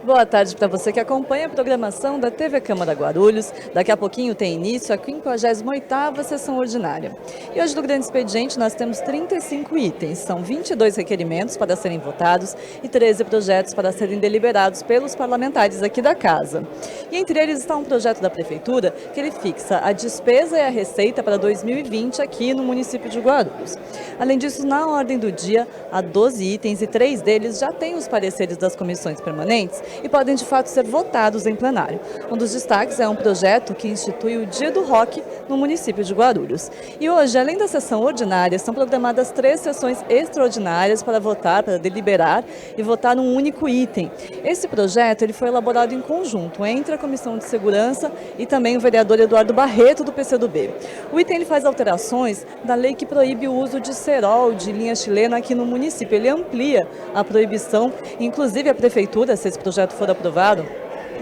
Boa tarde para você que acompanha a programação da TV Câmara Guarulhos. Daqui a pouquinho tem início a 58ª sessão ordinária. E hoje no Grande Expediente nós temos 35 itens. São 22 requerimentos para serem votados e 13 projetos para serem deliberados pelos parlamentares aqui da casa. E entre eles está um projeto da Prefeitura que ele fixa a despesa e a receita para 2020 aqui no município de Guarulhos. Além disso, na ordem do dia, há 12 itens e 3 deles já têm os pareceres das comissões permanentes e podem de fato ser votados em plenário. Um dos destaques é um projeto que institui o Dia do Rock no município de Guarulhos. E hoje, além da sessão ordinária, são programadas 3 sessões extraordinárias para votar, para deliberar e votar um único item. Esse projeto ele foi elaborado em conjunto entre a Comissão de Segurança e também o vereador Eduardo Barreto, do PCdoB. O item ele faz alterações da lei que proíbe o uso de cerol, de linha chilena aqui no município. Ele amplia a proibição, inclusive a Prefeitura, se esse projeto for aprovado,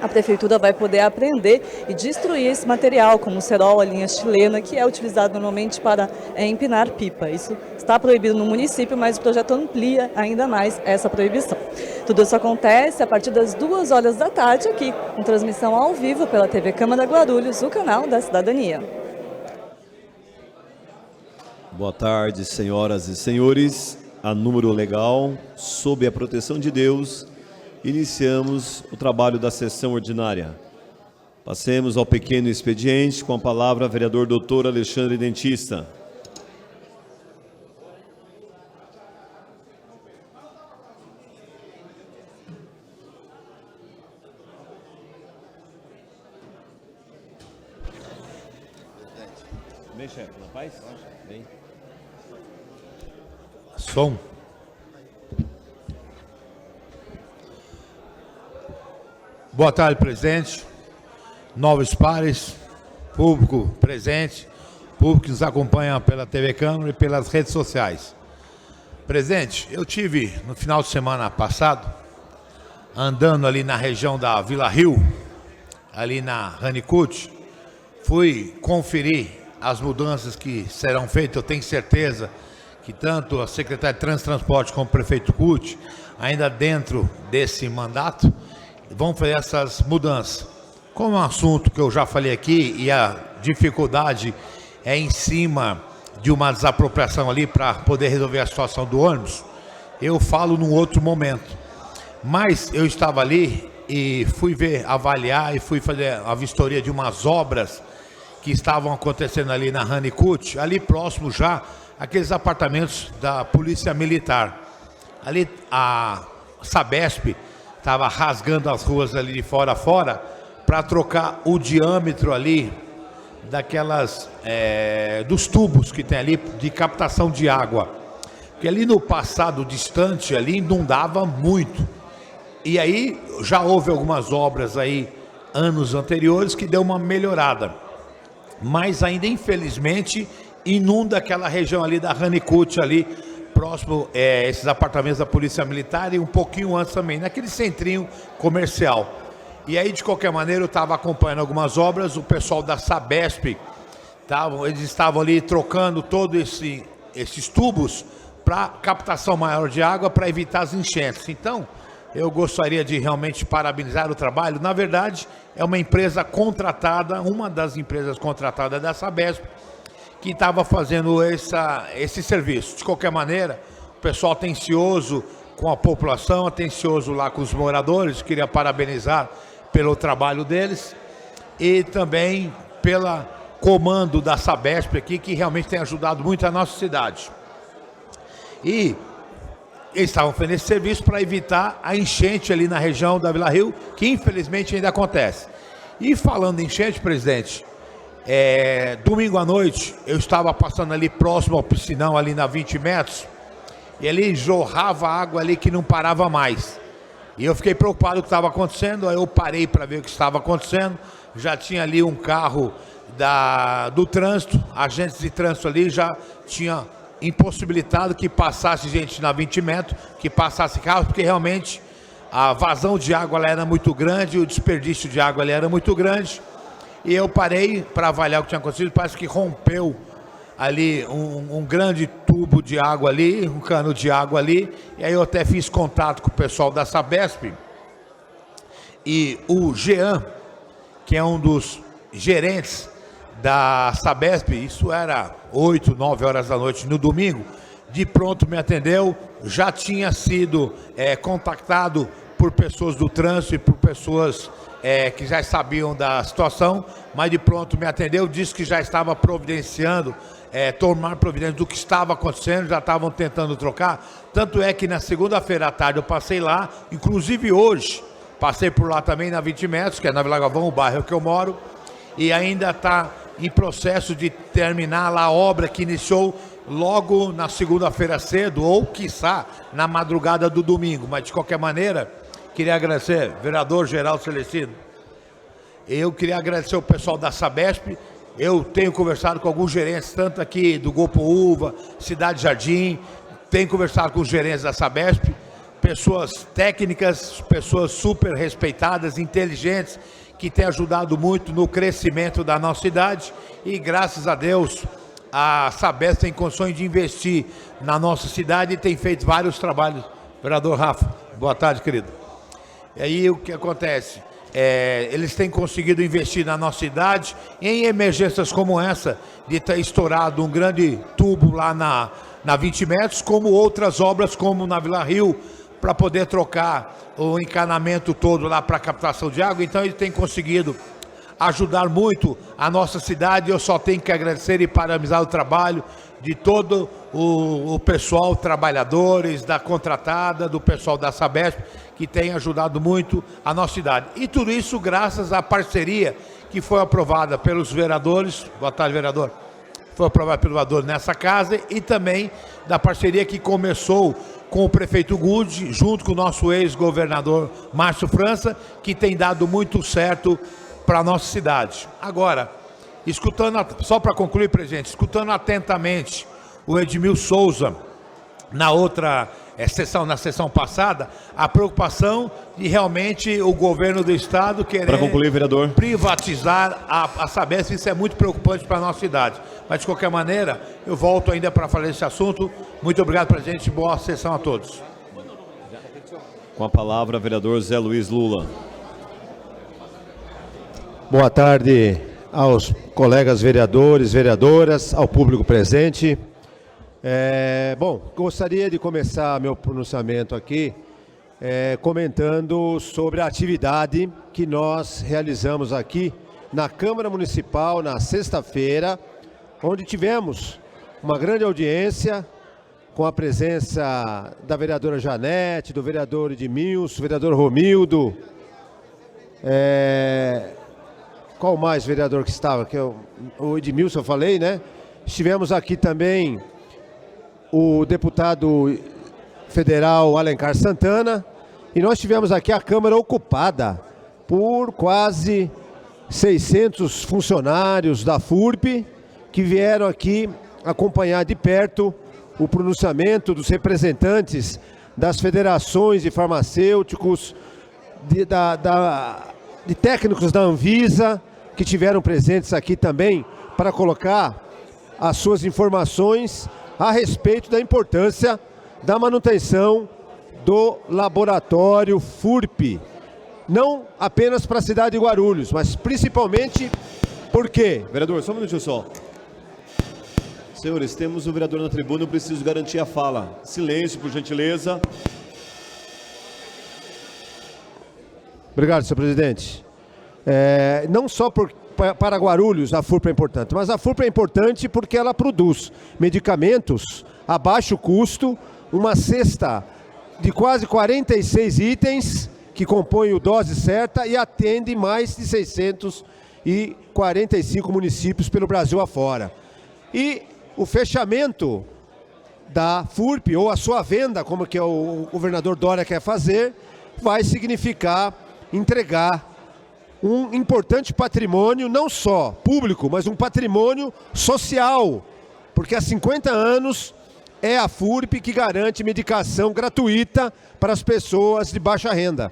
a Prefeitura vai poder apreender e destruir esse material, como o cerol, a linha chilena, que é utilizado normalmente para empinar pipa. Isso está proibido no município, mas o projeto amplia ainda mais essa proibição. Tudo isso acontece a partir das 2 horas da tarde aqui, com transmissão ao vivo pela TV Câmara Guarulhos, o canal da Cidadania. Boa tarde, senhoras e senhores. A número legal, sob a proteção de Deus, iniciamos o trabalho da sessão ordinária. Passemos ao pequeno expediente com a palavra vereador Dr. Alexandre Dentista. Bem, chefe, na paz? Bem. Som. Boa tarde, presidente, nobres pares, público presente, público que nos acompanha pela TV Câmara e pelas redes sociais. Presidente, eu tive no final de semana passado, andando ali na região da Vila Rio, ali na Ranicut, fui conferir as mudanças que serão feitas. Eu tenho certeza que tanto a Secretaria de Trânsito e Transporte como o Prefeito Cuti, ainda dentro desse mandato, vão fazer essas mudanças. Como é um assunto que eu já falei aqui e a dificuldade é em cima de uma desapropriação ali para poder resolver a situação do ônibus, eu falo num outro momento. Mas eu estava ali e fui ver, avaliar e fui fazer a vistoria de umas obras que estavam acontecendo ali na Ranicut, ali próximo já, aqueles apartamentos da Polícia Militar. Ali a Sabesp estava rasgando as ruas ali de fora a fora para trocar o diâmetro ali daquelas dos tubos que tem ali de captação de água. Porque ali no passado distante ali inundava muito. E aí já houve algumas obras aí anos anteriores que deu uma melhorada. Mas ainda infelizmente inunda aquela região ali da Ranicut ali próximo, esses apartamentos da Polícia Militar e um pouquinho antes também, naquele centrinho comercial. E aí, de qualquer maneira, eu estava acompanhando algumas obras, o pessoal da Sabesp, eles estavam ali trocando todos esses tubos para captação maior de água, para evitar as enchentes. Então, eu gostaria de realmente parabenizar o trabalho. Na verdade, é uma empresa contratada, uma das empresas contratadas da Sabesp, que estava fazendo esse serviço. De qualquer maneira, o pessoal atencioso com a população, atencioso lá com os moradores, queria parabenizar pelo trabalho deles e também pelo comando da Sabesp aqui, que realmente tem ajudado muito a nossa cidade. E eles estavam fazendo esse serviço para evitar a enchente ali na região da Vila Rio, que infelizmente ainda acontece. E falando em enchente, presidente, domingo à noite eu estava passando ali próximo ao piscinão, ali na 20 metros, e ali jorrava água ali que não parava mais. E eu fiquei preocupado com o que estava acontecendo, aí eu parei para ver o que estava acontecendo. Já tinha ali um carro do trânsito, agentes de trânsito ali já tinha impossibilitado que passasse gente na 20 metros, que passasse carro, porque realmente a vazão de água lá era muito grande, o desperdício de água ali era muito grande. E eu parei para avaliar o que tinha acontecido, parece que rompeu ali um grande tubo de água ali, um cano de água ali, e aí eu até fiz contato com o pessoal da Sabesp, e o Jean, que é um dos gerentes da Sabesp, isso era 8, 9 horas da noite no domingo, de pronto me atendeu, já tinha sido contactado por pessoas do trânsito e por pessoas que já sabiam da situação, mas de pronto me atendeu, disse que já estava providenciando, tomar providência do que estava acontecendo, já estavam tentando trocar, tanto é que na segunda-feira à tarde eu passei lá, inclusive hoje, passei por lá também na 20 metros, que é na Vila Galvão, o bairro que eu moro, e ainda está em processo de terminar lá a obra que iniciou logo na segunda-feira cedo, ou quiçá na madrugada do domingo. Mas de qualquer maneira, queria agradecer, vereador Geraldo Celestino. Eu queria agradecer o pessoal da Sabesp. Eu tenho conversado com alguns gerentes, tanto aqui do Golpoúva, Cidade Jardim, tenho conversado com os gerentes da Sabesp, pessoas técnicas, pessoas super respeitadas, inteligentes, que têm ajudado muito no crescimento da nossa cidade, e graças a Deus a Sabesp tem condições de investir na nossa cidade e tem feito vários trabalhos. Vereador Rafa, boa tarde, querido. E aí o que acontece? Eles têm conseguido investir na nossa cidade em emergências como essa, de ter estourado um grande tubo lá na 20 metros, como outras obras como na Vila Rio, para poder trocar o encanamento todo lá para captação de água. Então ele tem conseguido ajudar muito a nossa cidade. Eu só tenho que agradecer e parabenizar o trabalho de todo o pessoal, trabalhadores, da contratada, do pessoal da Sabesp, que tem ajudado muito a nossa cidade. E tudo isso graças à parceria que foi aprovada pelos vereadores. Boa tarde, vereador. Foi aprovada pelo vereador nessa casa, e também da parceria que começou com o prefeito Good, junto com o nosso ex-governador Márcio França, que tem dado muito certo para a nossa cidade. Agora, só para concluir, presidente, escutando atentamente o Edmil Souza na outra sessão, na sessão passada, a preocupação de realmente o governo do estado querer, para concluir, vereador, privatizar a Sabesp. Isso é muito preocupante para a nossa cidade. Mas, de qualquer maneira, eu volto ainda para falar desse assunto. Muito obrigado, presidente. Boa sessão a todos. Com a palavra, vereador Zé Luiz Lula. Boa tarde aos colegas vereadores, vereadoras, ao público presente. Bom, gostaria de começar meu pronunciamento aqui comentando sobre a atividade que nós realizamos aqui na Câmara Municipal na sexta-feira, onde tivemos uma grande audiência com a presença da vereadora Janete, do vereador Edmilson, vereador Romildo, qual mais vereador que estava? O Edmilson, eu falei, né? Estivemos aqui também o deputado federal Alencar Santana, e nós tivemos aqui a Câmara ocupada por quase 600 funcionários da FURP, que vieram aqui acompanhar de perto o pronunciamento dos representantes das federações de farmacêuticos, de técnicos da Anvisa, que tiveram presentes aqui também para colocar as suas informações a respeito da importância da manutenção do laboratório FURP, não apenas para a cidade de Guarulhos, mas principalmente porque... Vereador, só um minutinho só. Senhores, temos o vereador na tribuna, eu preciso garantir a fala. Silêncio, por gentileza. Obrigado, senhor presidente. Não só para Guarulhos a FURP é importante, mas a FURP é importante porque ela produz medicamentos a baixo custo, uma cesta de quase 46 itens que compõem o dose certa e atende mais de 645 municípios pelo Brasil afora. E o fechamento da FURP, ou a sua venda, como que o governador Dória quer fazer, vai significar entregar um importante patrimônio, não só público, mas um patrimônio social, porque há 50 anos é a FURP que garante medicação gratuita para as pessoas de baixa renda.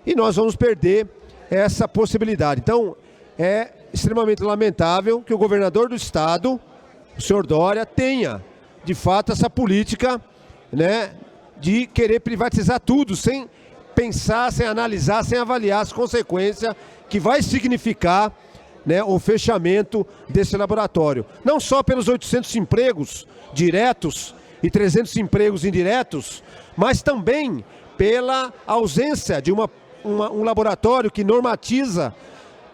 E nós vamos perder essa possibilidade. Então, é extremamente lamentável que o governador do estado, o senhor Dória, tenha, de fato, essa política, né, de querer privatizar tudo, sem pensar, sem analisar, sem avaliar as consequências que vai significar, né, o fechamento desse laboratório. Não só pelos 800 empregos diretos e 300 empregos indiretos, mas também pela ausência de um laboratório que normatiza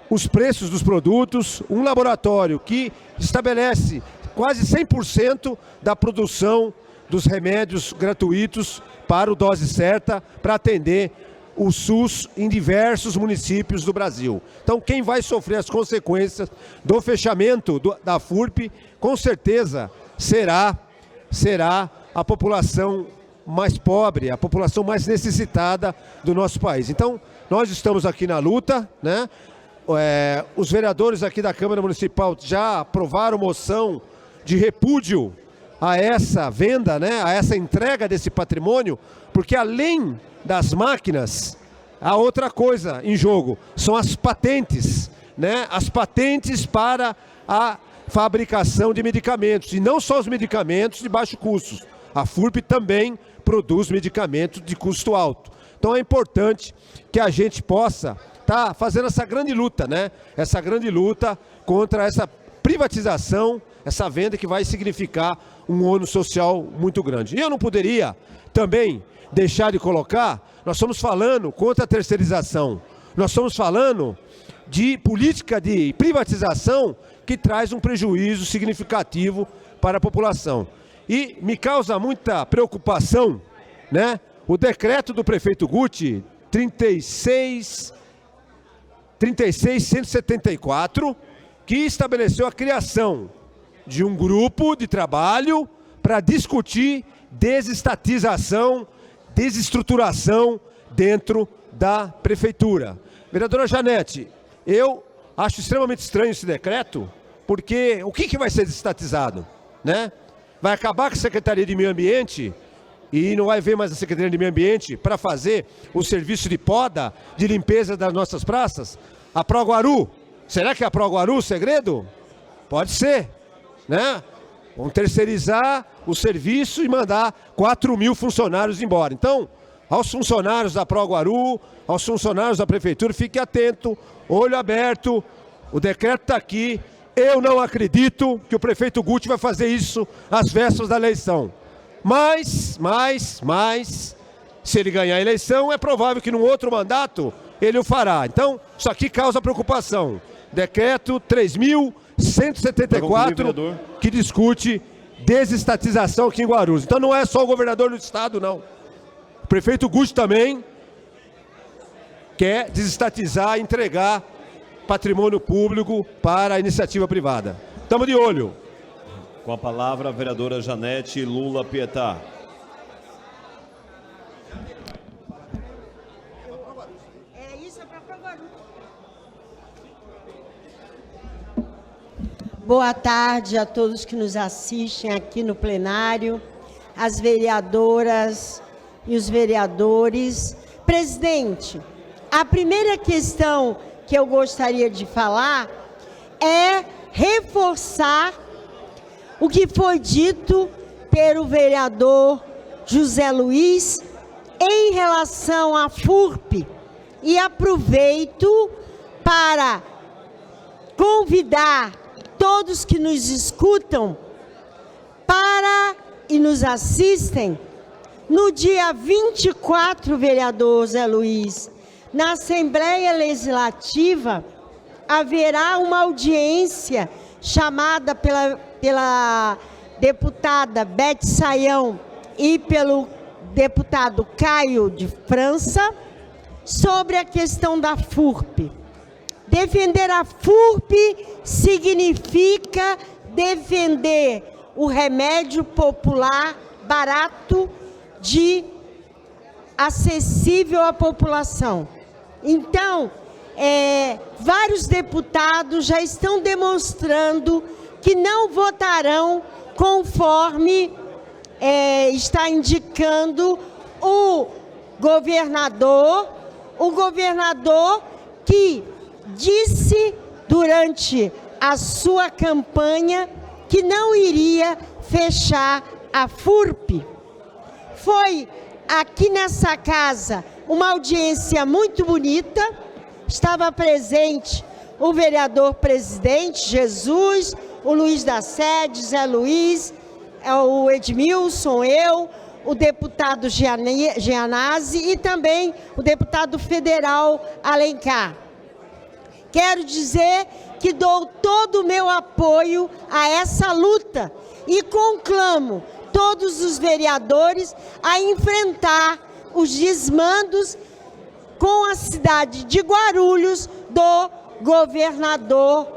os preços dos produtos, um laboratório que estabelece quase 100% da produção dos remédios gratuitos para o dose certa, para atender o SUS em diversos municípios do Brasil. Então, quem vai sofrer as consequências do fechamento da FURP, com certeza será a população mais pobre, a população mais necessitada do nosso país. Então, nós estamos aqui na luta, né? Os vereadores aqui da Câmara Municipal já aprovaram moção de repúdio a essa venda, né? A essa entrega desse patrimônio, porque além das máquinas, há outra coisa em jogo, são as patentes, né? As patentes para a fabricação de medicamentos, e não só os medicamentos de baixo custo. A FURP também produz medicamentos de custo alto. Então é importante que a gente possa estar fazendo essa grande luta, né? Essa grande luta contra essa privatização, essa venda que vai significar um ônus social muito grande. E eu não poderia também deixar de colocar, nós estamos falando contra a terceirização, nós estamos falando de política de privatização que traz um prejuízo significativo para a população. E me causa muita preocupação, né? O decreto do prefeito Guti, 36.174, que estabeleceu a criação de um grupo de trabalho para discutir desestatização, desestruturação dentro da prefeitura. Vereadora Janete, eu acho extremamente estranho esse decreto, porque o que vai ser desestatizado, né? Vai acabar com a Secretaria de Meio Ambiente e não vai haver mais a Secretaria de Meio Ambiente para fazer o serviço de poda, de limpeza das nossas praças? A Proguaru, será que é a Proguaru o segredo? Pode ser, né? Vamos terceirizar o serviço e mandar 4.000 funcionários embora. Então, aos funcionários da Proguaru, aos funcionários da Prefeitura, fique atento, olho aberto, o decreto está aqui. Eu não acredito que o prefeito Guti vai fazer isso às vésperas da eleição. Mas, se ele ganhar a eleição, é provável que num outro mandato ele o fará. Então, isso aqui causa preocupação. Decreto 3.174, que discute desestatização aqui em Guarulhos. Então não é só o governador do estado, não. O prefeito Guti também quer desestatizar e entregar patrimônio público para a iniciativa privada. Estamos de olho. Com a palavra, a vereadora Janete Lula Pietá. Boa tarde a todos que nos assistem aqui no plenário, as vereadoras e os vereadores. Presidente, a primeira questão que eu gostaria de falar é reforçar o que foi dito pelo vereador José Luiz em relação à FURP, e aproveito para convidar todos que nos escutam e nos assistem, no dia 24, vereador Zé Luiz, na Assembleia Legislativa, haverá uma audiência chamada pela deputada Beth Sayão e pelo deputado Caio de França sobre a questão da FURP. Defender a FURP significa defender o remédio popular barato, acessível à população. Então, vários deputados já estão demonstrando que não votarão conforme está indicando o governador que disse durante a sua campanha que não iria fechar a FURP. Foi aqui nessa casa uma audiência muito bonita. Estava presente o vereador presidente Jesus, o Luiz da Sede, Zé Luiz, o Edmilson, eu, o deputado Gianazzi e também o deputado federal Alencar. Quero dizer que dou todo o meu apoio a essa luta e conclamo todos os vereadores a enfrentar os desmandos com a cidade de Guarulhos do governador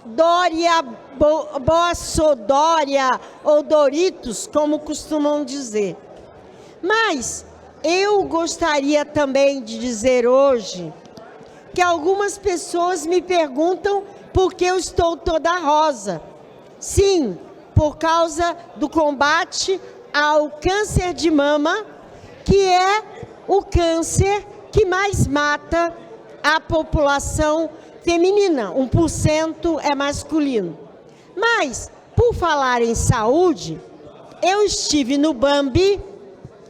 Dória Boassodória ou Doritos, como costumam dizer. Mas eu gostaria também de dizer hoje que algumas pessoas me perguntam por que eu estou toda rosa. Sim, por causa do combate ao câncer de mama, que é o câncer que mais mata a população feminina, 1% é masculino. Mas, por falar em saúde, eu estive no Bambi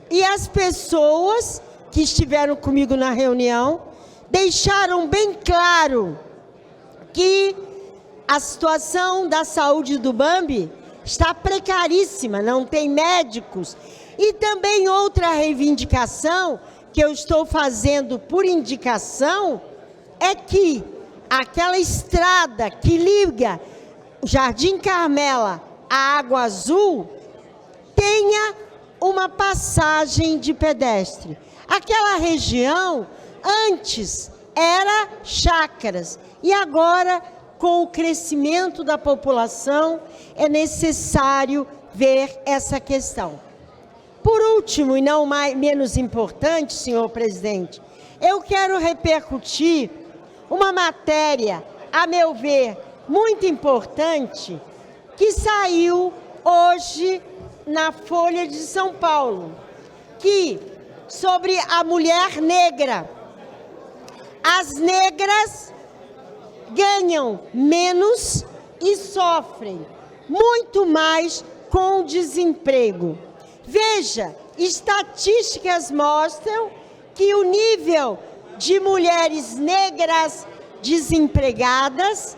e as pessoas que estiveram comigo na reunião deixaram bem claro que a situação da saúde do Bambi está precaríssima, não tem médicos. E também outra reivindicação que eu estou fazendo por indicação é que aquela estrada que liga o Jardim Carmela à Água Azul tenha uma passagem de pedestre. Aquela região antes era chácaras e agora, com o crescimento da população, é necessário ver essa questão. Por último, e não menos importante, senhor presidente, eu quero repercutir uma matéria, a meu ver, muito importante, que saiu hoje na Folha de São Paulo, sobre a mulher negra. As negras ganham menos e sofrem muito mais com o desemprego. Veja, estatísticas mostram que o nível de mulheres negras desempregadas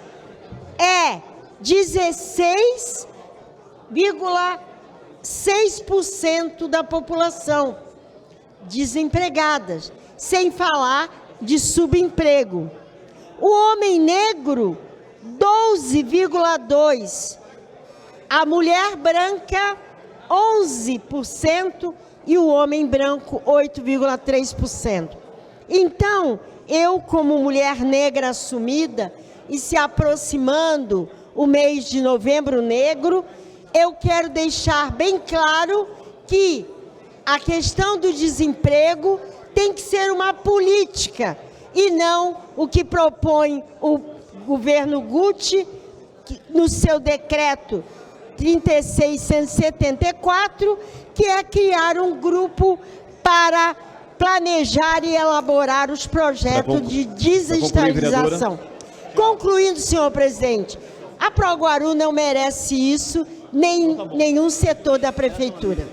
é 16,6% da população desempregadas, sem falar de subemprego. O homem negro, 12,2%. A mulher branca, 11%. E o homem branco, 8,3%. Então, eu, como mulher negra assumida, e se aproximando o mês de Novembro Negro, eu quero deixar bem claro que a questão do desemprego tem que ser uma política e não o que propõe o governo Guti no seu decreto 3674, que é criar um grupo para planejar e elaborar os projetos de desindustrialização. Concluindo, senhor presidente, a Proguaru não merece isso, nem nenhum setor da prefeitura.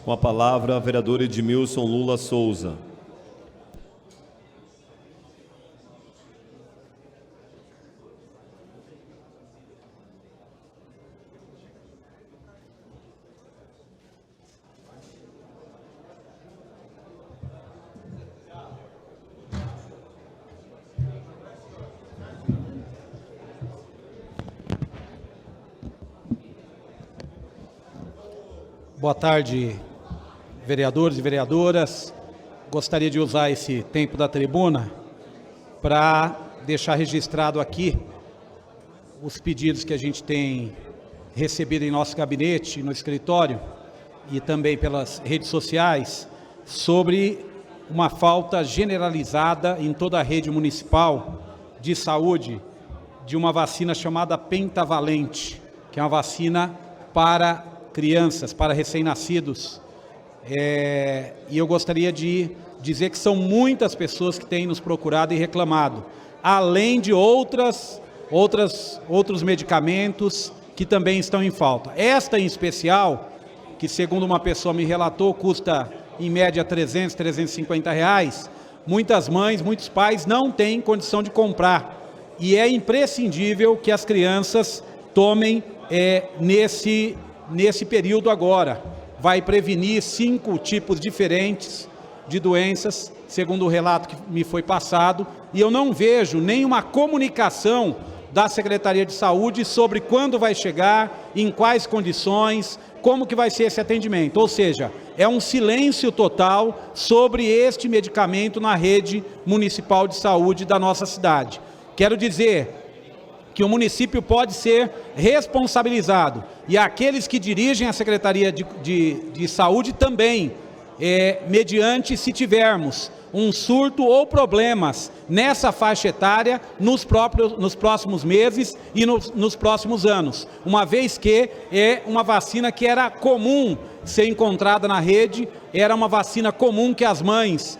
Com a palavra, a vereadora Edmilson Lula Souza. Boa tarde, vereadores e vereadoras. Gostaria de usar esse tempo da tribuna para deixar registrado aqui os pedidos que a gente tem recebido em nosso gabinete, no escritório e também pelas redes sociais, sobre uma falta generalizada em toda a rede municipal de saúde de uma vacina chamada pentavalente, que é uma vacina para crianças, para recém-nascidos. E eu gostaria de dizer que são muitas pessoas que têm nos procurado e reclamado, além de outros medicamentos que também estão em falta. Esta em especial, que segundo uma pessoa me relatou, custa em média 300, 350 reais, muitas mães, muitos pais não têm condição de comprar. E é imprescindível que as crianças tomem nesse período agora. Vai prevenir 5 tipos diferentes de doenças, segundo o relato que me foi passado, e eu não vejo nenhuma comunicação da Secretaria de Saúde sobre quando vai chegar, em quais condições, como que vai ser esse atendimento. Ou seja, é um silêncio total sobre este medicamento na rede municipal de saúde da nossa cidade. Quero dizer que o município pode ser responsabilizado, e aqueles que dirigem a Secretaria de Saúde também, mediante se tivermos um surto ou problemas nessa faixa etária nos próximos meses e nos próximos anos, uma vez que é uma vacina que era comum ser encontrada na rede, era uma vacina comum que as mães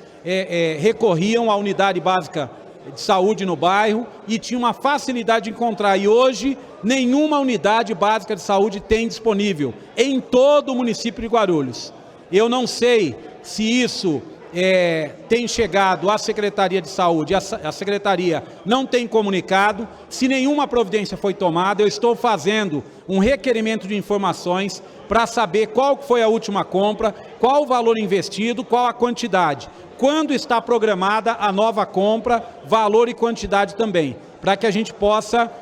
recorriam à unidade básica de saúde no bairro e tinha uma facilidade de encontrar, e hoje nenhuma unidade básica de saúde tem disponível em todo o município de Guarulhos. Eu não sei se isso tem chegado à Secretaria de Saúde, a Secretaria não tem comunicado, se nenhuma providência foi tomada. Eu estou fazendo um requerimento de informações para saber qual foi a última compra, qual o valor investido, qual a quantidade, quando está programada a nova compra, valor e quantidade também, para que a gente possa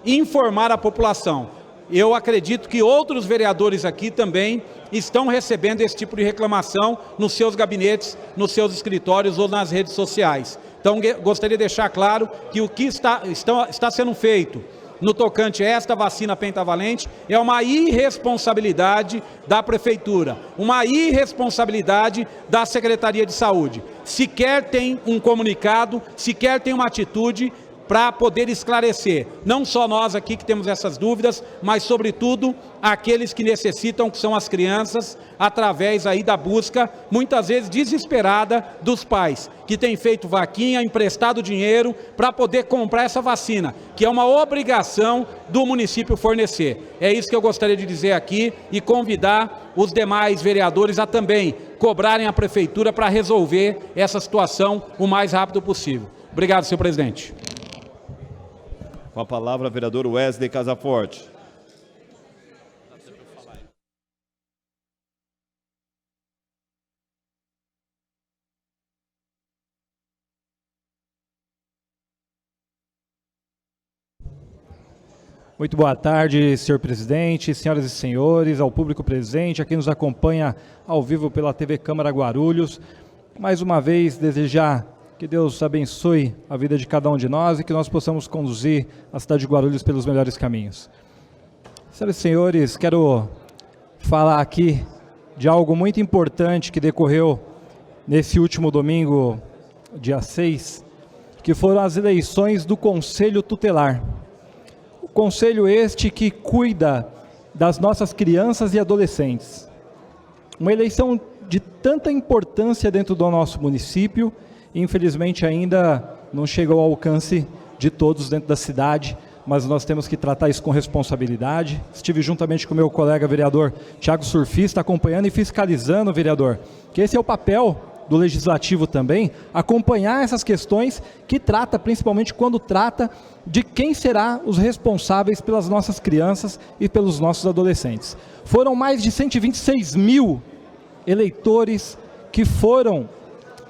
informar a população. Eu acredito que outros vereadores aqui também estão recebendo esse tipo de reclamação nos seus gabinetes, nos seus escritórios ou nas redes sociais. Então, gostaria de deixar claro que o que está sendo feito no tocante a esta vacina pentavalente é uma irresponsabilidade da Prefeitura, uma irresponsabilidade da Secretaria de Saúde. Sequer tem um comunicado, sequer tem uma atitude para poder esclarecer, não só nós aqui que temos essas dúvidas, mas sobretudo aqueles que necessitam, que são as crianças, através aí da busca, muitas vezes desesperada, dos pais, que têm feito vaquinha, emprestado dinheiro para poder comprar essa vacina, que é uma obrigação do município fornecer. É isso que eu gostaria de dizer aqui e convidar os demais vereadores a também cobrarem a Prefeitura para resolver essa situação o mais rápido possível. Obrigado, senhor presidente. Com a palavra, vereador Wesley Casaforte. Muito boa tarde, senhor presidente, senhoras e senhores, ao público presente, a quem nos acompanha ao vivo pela TV Câmara Guarulhos. Mais uma vez, desejar que Deus abençoe a vida de cada um de nós e que nós possamos conduzir a cidade de Guarulhos pelos melhores caminhos. Senhoras e senhores, quero falar aqui de algo muito importante que decorreu nesse último domingo, dia 6, que foram as eleições do Conselho Tutelar. O conselho este que cuida das nossas crianças e adolescentes. Uma eleição de tanta importância dentro do nosso município, infelizmente ainda não chegou ao alcance de todos dentro da cidade, mas nós temos que tratar isso com responsabilidade. Estive juntamente com meu colega vereador Thiago Surfista acompanhando e fiscalizando, vereador, que esse é o papel do Legislativo também, acompanhar essas questões que trata, principalmente quando trata de quem será os responsáveis pelas nossas crianças e pelos nossos adolescentes. Foram mais de 126 mil eleitores que foram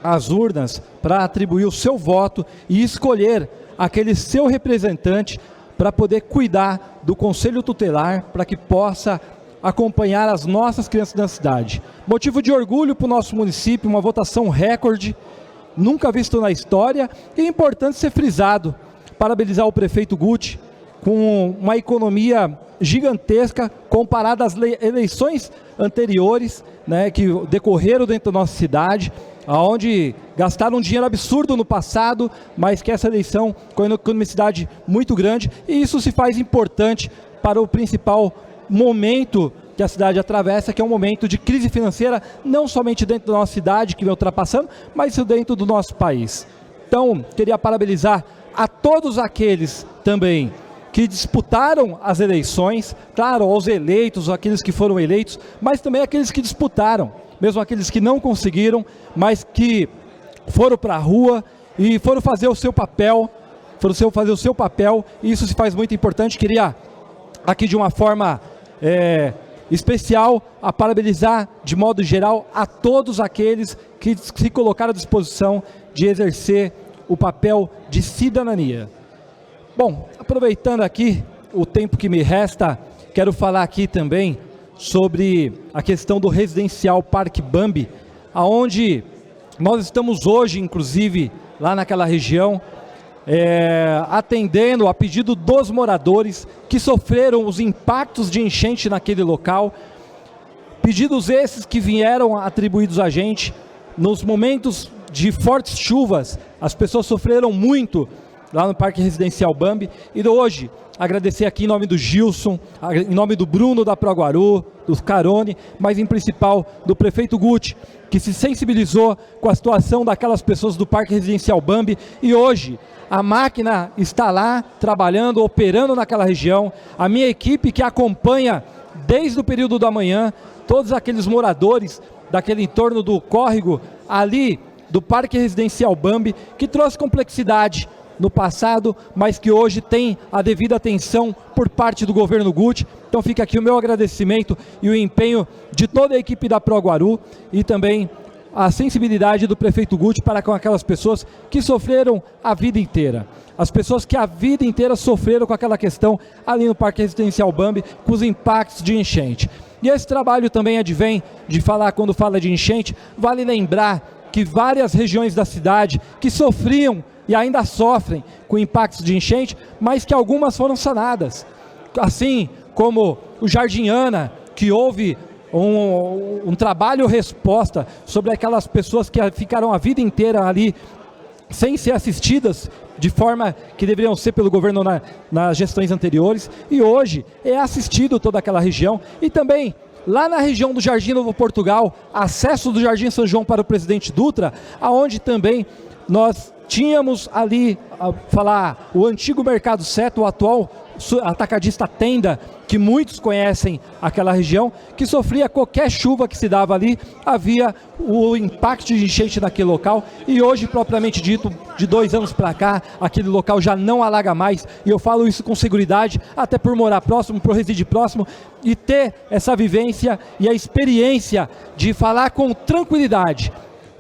às urnas para atribuir o seu voto e escolher aquele seu representante para poder cuidar do Conselho Tutelar, para que possa acompanhar as nossas crianças da cidade. Motivo de orgulho para o nosso município, uma votação recorde, nunca visto na história, e é importante ser frisado, parabenizar o prefeito Guti, com uma economia gigantesca comparada às eleições anteriores, né, que decorreram dentro da nossa cidade, onde gastaram um dinheiro absurdo no passado, mas que essa eleição com uma economicidade muito grande, e isso se faz importante para o principal momento que a cidade atravessa, que é um momento de crise financeira, não somente dentro da nossa cidade, que vem ultrapassando, mas dentro do nosso país. Então, queria parabenizar a todos aqueles também que disputaram as eleições, claro, aos eleitos, aqueles que foram eleitos, mas também aqueles que disputaram. mesmo aqueles que não conseguiram, mas que foram para a rua e foram fazer o seu papel, e isso se faz muito importante. Queria aqui de uma forma especial a parabenizar de modo geral a todos aqueles que se colocaram à disposição de exercer o papel de cidadania. Bom, aproveitando aqui o tempo que me resta, quero falar aqui também sobre a questão do residencial Parque Bambi, aonde nós estamos hoje, inclusive, lá naquela região, atendendo a pedido dos moradores que sofreram os impactos de enchente naquele local, pedidos esses que vieram atribuídos a gente nos momentos de fortes chuvas. As pessoas sofreram muito lá no Parque Residencial Bambi, e hoje agradecer aqui em nome do Gilson, em nome do Bruno da Proguaru, do Carone, mas em principal do prefeito Guti, que se sensibilizou com a situação daquelas pessoas do Parque Residencial Bambi, e hoje a máquina está lá trabalhando, operando naquela região. A minha equipe que acompanha desde o período da manhã todos aqueles moradores daquele entorno do córrego ali do Parque Residencial Bambi, que trouxe complexidade no passado, mas que hoje tem a devida atenção por parte do governo Guti. Então fica aqui o meu agradecimento e o empenho de toda a equipe da Proguaru, e também a sensibilidade do prefeito Guti para com aquelas pessoas que sofreram a vida inteira. As pessoas que a vida inteira sofreram com aquela questão ali no Parque Residencial Bambi, com os impactos de enchente. E esse trabalho também advém de falar, quando fala de enchente, vale lembrar que várias regiões da cidade que sofriam e ainda sofrem com impactos de enchente, mas que algumas foram sanadas. Assim como o Jardim Ana, que houve um trabalho-resposta sobre aquelas pessoas que ficaram a vida inteira ali sem ser assistidas de forma que deveriam ser pelo governo nas gestões anteriores, e hoje é assistido toda aquela região. E também lá na região do Jardim Novo Portugal, acesso do Jardim São João para o Presidente Dutra, aonde também nós tínhamos ali, o antigo Mercado Seto, o atual atacadista Tenda, que muitos conhecem aquela região, que sofria qualquer chuva que se dava ali, havia o impacto de enchente naquele local, e hoje, propriamente dito, de 2 anos para cá, aquele local já não alaga mais, e eu falo isso com seguridade, até por morar próximo, por residir próximo, e ter essa vivência e a experiência de falar com tranquilidade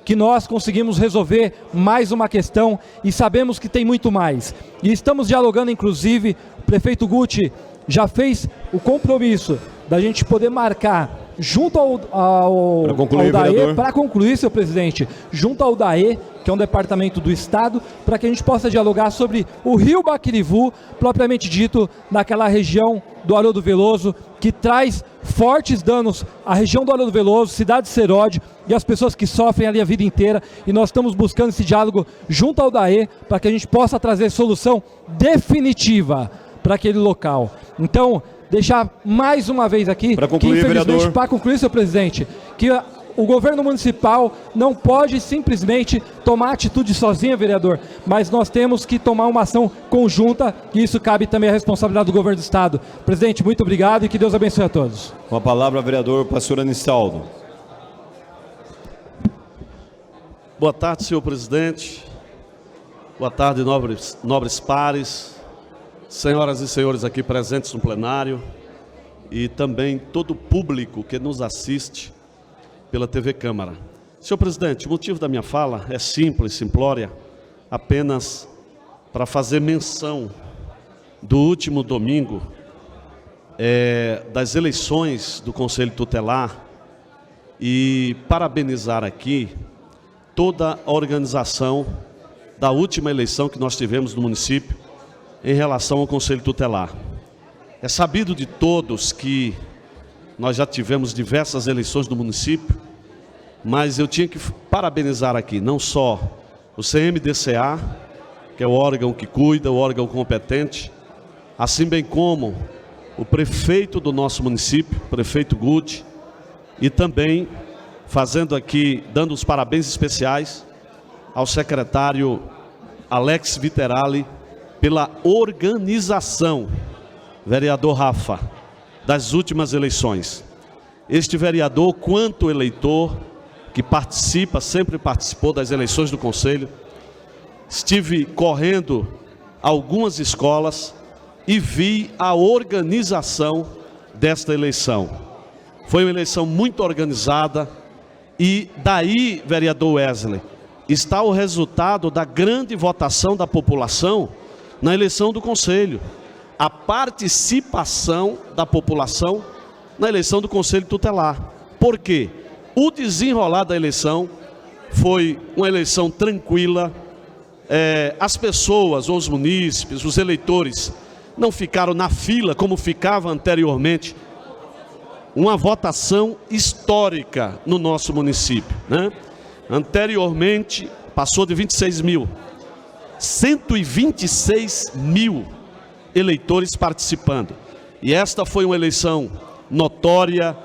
que nós conseguimos resolver mais uma questão, e sabemos que tem muito mais. E estamos dialogando, inclusive, o prefeito Guti já fez o compromisso da gente poder marcar junto ao DAE, para concluir, senhor presidente, junto ao DAE, que é um departamento do Estado, para que a gente possa dialogar sobre o rio Baquirivu, propriamente dito, naquela região do Haroldo Veloso, que traz fortes danos à região do Haroldo Veloso, cidade de Seródio, e as pessoas que sofrem ali a vida inteira, e nós estamos buscando esse diálogo junto ao DAE, para que a gente possa trazer solução definitiva para aquele local. Então, deixar mais uma vez aqui, para concluir, que infelizmente, vereador, para concluir, senhor presidente, que o governo municipal não pode simplesmente tomar atitude sozinho, vereador, mas nós temos que tomar uma ação conjunta, e isso cabe também à responsabilidade do governo do Estado. Presidente, muito obrigado e que Deus abençoe a todos. Com a palavra, vereador Pastor Anistaldo. Boa tarde, senhor presidente. Boa tarde, nobres pares, senhoras e senhores aqui presentes no plenário, e também todo o público que nos assiste pela TV Câmara. Senhor presidente, o motivo da minha fala é simples, simplória, apenas para fazer menção do último domingo, das eleições do Conselho Tutelar, e parabenizar aqui toda a organização da última eleição que nós tivemos no município em relação ao Conselho Tutelar. É sabido de todos que nós já tivemos diversas eleições do município, mas eu tinha que parabenizar aqui não só o CMDCA, que é o órgão que cuida, o órgão competente, assim bem como o prefeito do nosso município, prefeito Guti, e também fazendo aqui, dando os parabéns especiais ao secretário Alex Viterali pela organização, vereador Rafa, das últimas eleições. Este vereador, quanto eleitor, que participa, sempre participou das eleições do Conselho. Estive correndo algumas escolas e vi a organização desta eleição. Foi uma eleição muito organizada e daí, vereador Wesley, está o resultado da grande votação da população na eleição do Conselho. A participação da população na eleição do Conselho Tutelar. Por quê? O desenrolar da eleição foi uma eleição tranquila. As pessoas, os munícipes, os eleitores, não ficaram na fila como ficava anteriormente. Uma votação histórica no nosso município, né? Anteriormente, passou de 26 mil. 126 mil eleitores participando. E esta foi uma eleição notória,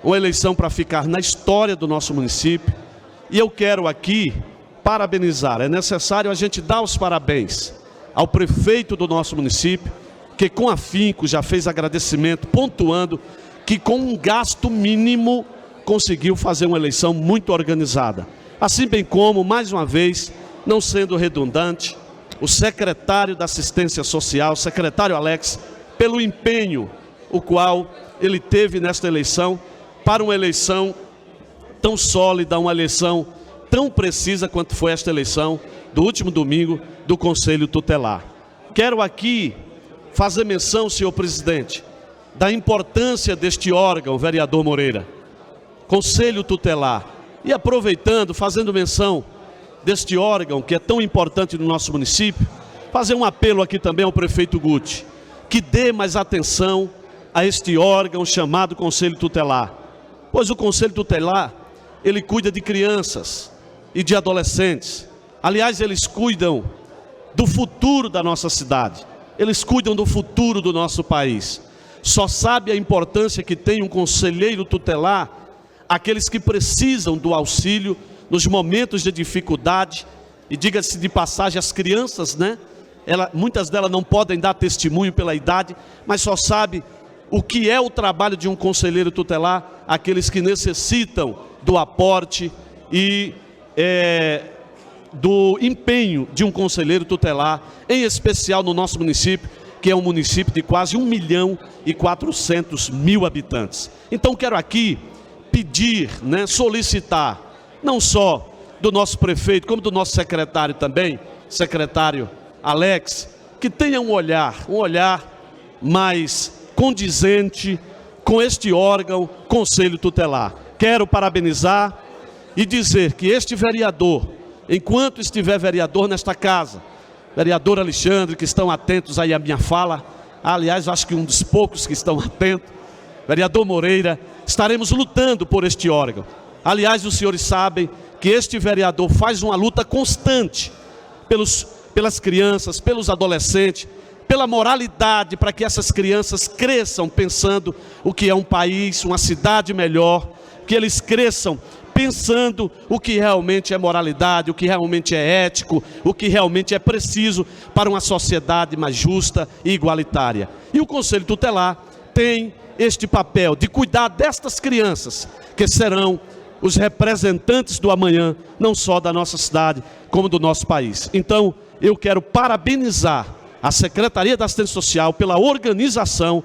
uma eleição para ficar na história do nosso município. E eu quero aqui parabenizar, é necessário a gente dar os parabéns ao prefeito do nosso município, que com afinco já fez agradecimento, pontuando que com um gasto mínimo conseguiu fazer uma eleição muito organizada. Assim bem como, mais uma vez, não sendo redundante, o secretário da Assistência Social, o secretário Alex, pelo empenho o qual ele teve nesta eleição, para uma eleição tão sólida, uma eleição tão precisa quanto foi esta eleição do último domingo do Conselho Tutelar. Quero aqui fazer menção, senhor presidente, da importância deste órgão, vereador Moreira, Conselho Tutelar, e aproveitando, fazendo menção deste órgão que é tão importante no nosso município, fazer um apelo aqui também ao prefeito Guti, que dê mais atenção a este órgão chamado Conselho Tutelar, pois o Conselho Tutelar, ele cuida de crianças e de adolescentes. Aliás, eles cuidam do futuro da nossa cidade, eles cuidam do futuro do nosso país. Só sabe a importância que tem um conselheiro tutelar aqueles que precisam do auxílio nos momentos de dificuldade. E diga-se de passagem, as crianças, né? Muitas delas não podem dar testemunho pela idade, mas só sabe o que é o trabalho de um conselheiro tutelar, aqueles que necessitam do aporte e do empenho de um conselheiro tutelar, em especial no nosso município, que é um município de quase 1.400.000 habitantes. Então quero aqui pedir, né, solicitar, não só do nosso prefeito, como do nosso secretário também, secretário Alex, que tenha um olhar mais condizente com este órgão, Conselho Tutelar. Quero parabenizar e dizer que este vereador, enquanto estiver vereador nesta casa, vereador Alexandre, que estão atentos aí à minha fala, aliás, acho que um dos poucos que estão atentos, vereador Moreira, estaremos lutando por este órgão. Aliás, os senhores sabem que este vereador faz uma luta constante pelas crianças, pelos adolescentes, pela moralidade, para que essas crianças cresçam pensando o que é um país, uma cidade melhor, que eles cresçam pensando o que realmente é moralidade, o que realmente é ético, o que realmente é preciso para uma sociedade mais justa e igualitária. E o Conselho Tutelar tem este papel de cuidar destas crianças, que serão os representantes do amanhã, não só da nossa cidade, como do nosso país. Então, eu quero parabenizar a Secretaria da Assistência Social pela organização.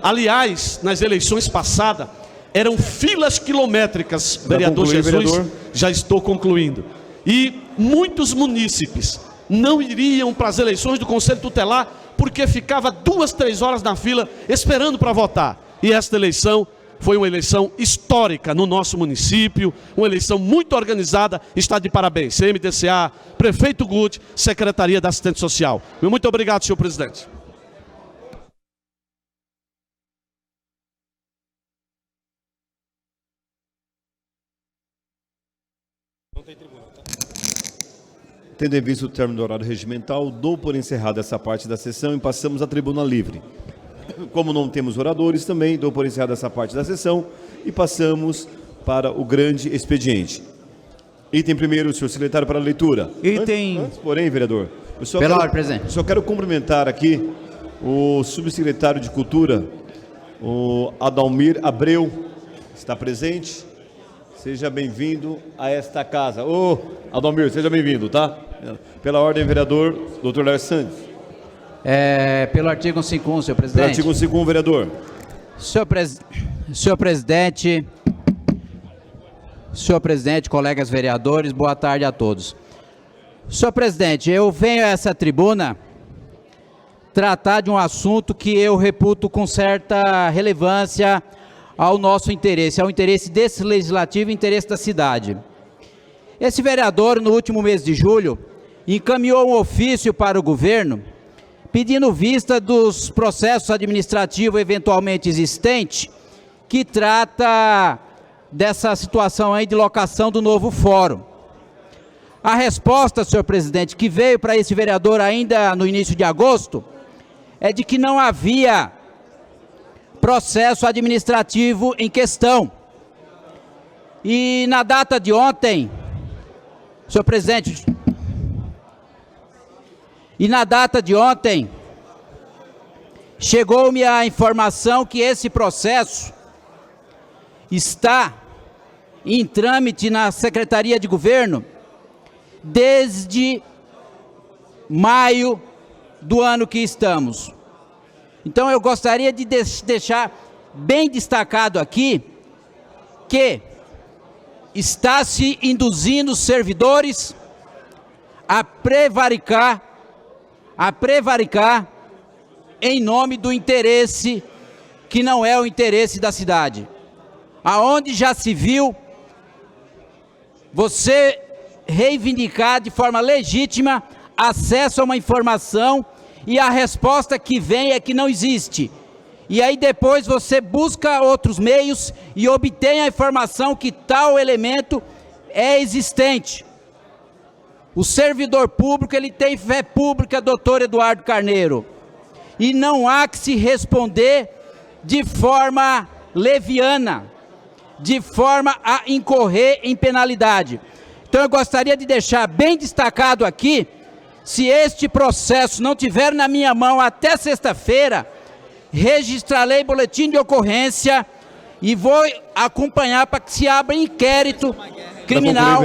Aliás, nas eleições passadas, eram filas quilométricas, vereador Jesus, vereador. Já estou concluindo. E muitos munícipes não iriam para as eleições do Conselho Tutelar porque ficava 2, 3 horas na fila esperando para votar. E esta eleição foi uma eleição histórica no nosso município, uma eleição muito organizada, está de parabéns. CMDCA, Prefeito Guti, Secretaria da Assistência Social. Muito obrigado, senhor presidente. Tendo em vista o término do horário regimental, dou por encerrada essa parte da sessão e passamos à tribuna livre. Como não temos oradores, também dou por encerrada essa parte da sessão e passamos para o grande expediente. Item primeiro, senhor secretário, para a leitura. Antes, porém, vereador, pela ordem, presidente. Eu só quero cumprimentar aqui o subsecretário de Cultura, o Adalmir Abreu, está presente. seja bem-vindo a esta casa. Ô, Adalmir, seja bem-vindo, tá? Pela ordem, vereador Dr. Léo Santos. Pelo artigo 151, senhor presidente. Pelo artigo 151, vereador. Senhor presidente, colegas vereadores, boa tarde a todos. Senhor presidente, eu venho a essa tribuna tratar de um assunto que eu reputo com certa relevância ao nosso interesse, ao interesse desse legislativo e interesse da cidade. Esse vereador, no último mês de julho, encaminhou um ofício para o governo pedindo vista dos processos administrativos eventualmente existentes que trata dessa situação aí de locação do novo fórum. A resposta, senhor presidente, que veio para esse vereador ainda no início de agosto, é de que não havia processo administrativo em questão. E na data de ontem, senhor presidente, chegou-me a informação que esse processo está em trâmite na Secretaria de Governo desde maio do ano que estamos. Então eu gostaria de deixar bem destacado aqui que está se induzindo os servidores a prevaricar em nome do interesse que não é o interesse da cidade. Aonde já se viu você reivindicar de forma legítima acesso a uma informação e a resposta que vem é que não existe. E aí depois você busca outros meios e obtém a informação que tal elemento é existente. O servidor público, ele tem fé pública, doutor Eduardo Carneiro. E não há que se responder de forma leviana, de forma a incorrer em penalidade. Então eu gostaria de deixar bem destacado aqui, se este processo não tiver na minha mão até sexta-feira, registrarei boletim de ocorrência e vou acompanhar para que se abra inquérito criminal.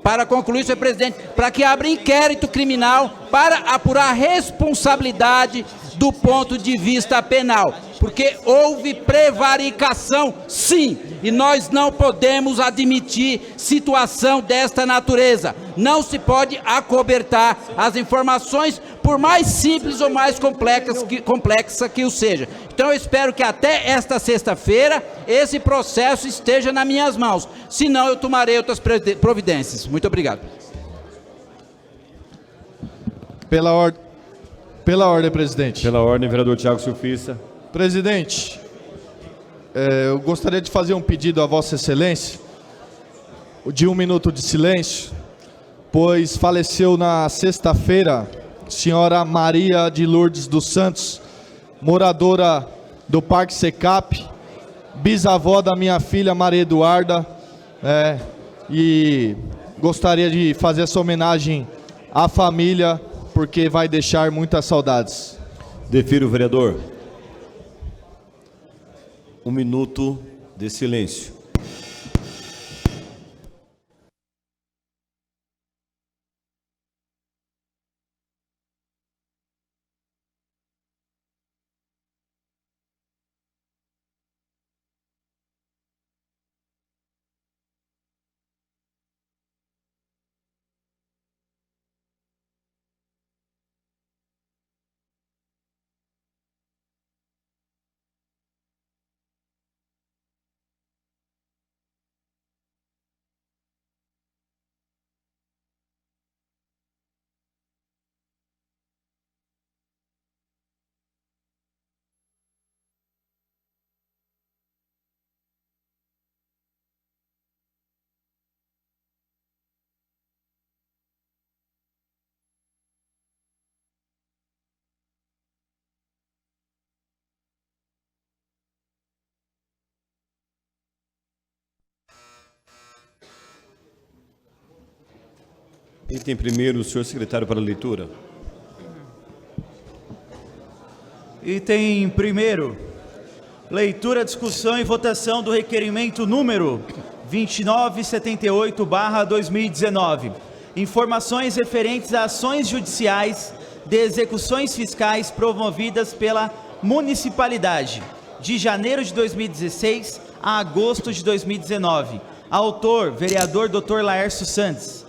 Para concluir, senhor presidente, para que abra inquérito criminal para apurar a responsabilidade do ponto de vista penal, porque houve prevaricação, sim, e nós não podemos admitir situação desta natureza. Não se pode acobertar as informações, por mais simples ou mais complexa que o seja. Então eu espero que até esta sexta-feira esse processo esteja nas minhas mãos, senão eu tomarei outras providências. Muito obrigado. Pela ordem, presidente. Pela ordem, vereador Tiago Silfissa. Presidente, eu gostaria de fazer um pedido a Vossa Excelência, de 1 minuto de silêncio, pois faleceu na sexta-feira senhora Maria de Lourdes dos Santos, moradora do Parque Secap, bisavó da minha filha Maria Eduarda, e gostaria de fazer essa homenagem à família, porque vai deixar muitas saudades. Defiro, vereador. 1 minuto de silêncio. Item primeiro, o senhor secretário para a leitura. Item primeiro, leitura, discussão e votação do requerimento número 2978/2019. Informações referentes a ações judiciais de execuções fiscais promovidas pela municipalidade, de janeiro de 2016 a agosto de 2019. Autor, vereador Dr. Laércio Santos.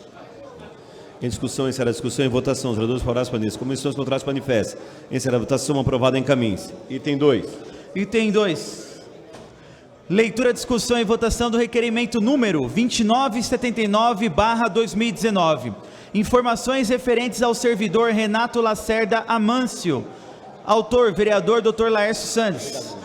Em discussão, encerra a discussão. Em votação, os vereadores favoráveis para isso. Comissões contrárias manifestam. Encerra a votação, aprovado, encaminhe-se. Item 2. Item 2. Leitura, discussão e votação do requerimento número 2979/2019. Informações referentes ao servidor Renato Lacerda Amâncio. Autor, vereador Dr. Laércio Santos.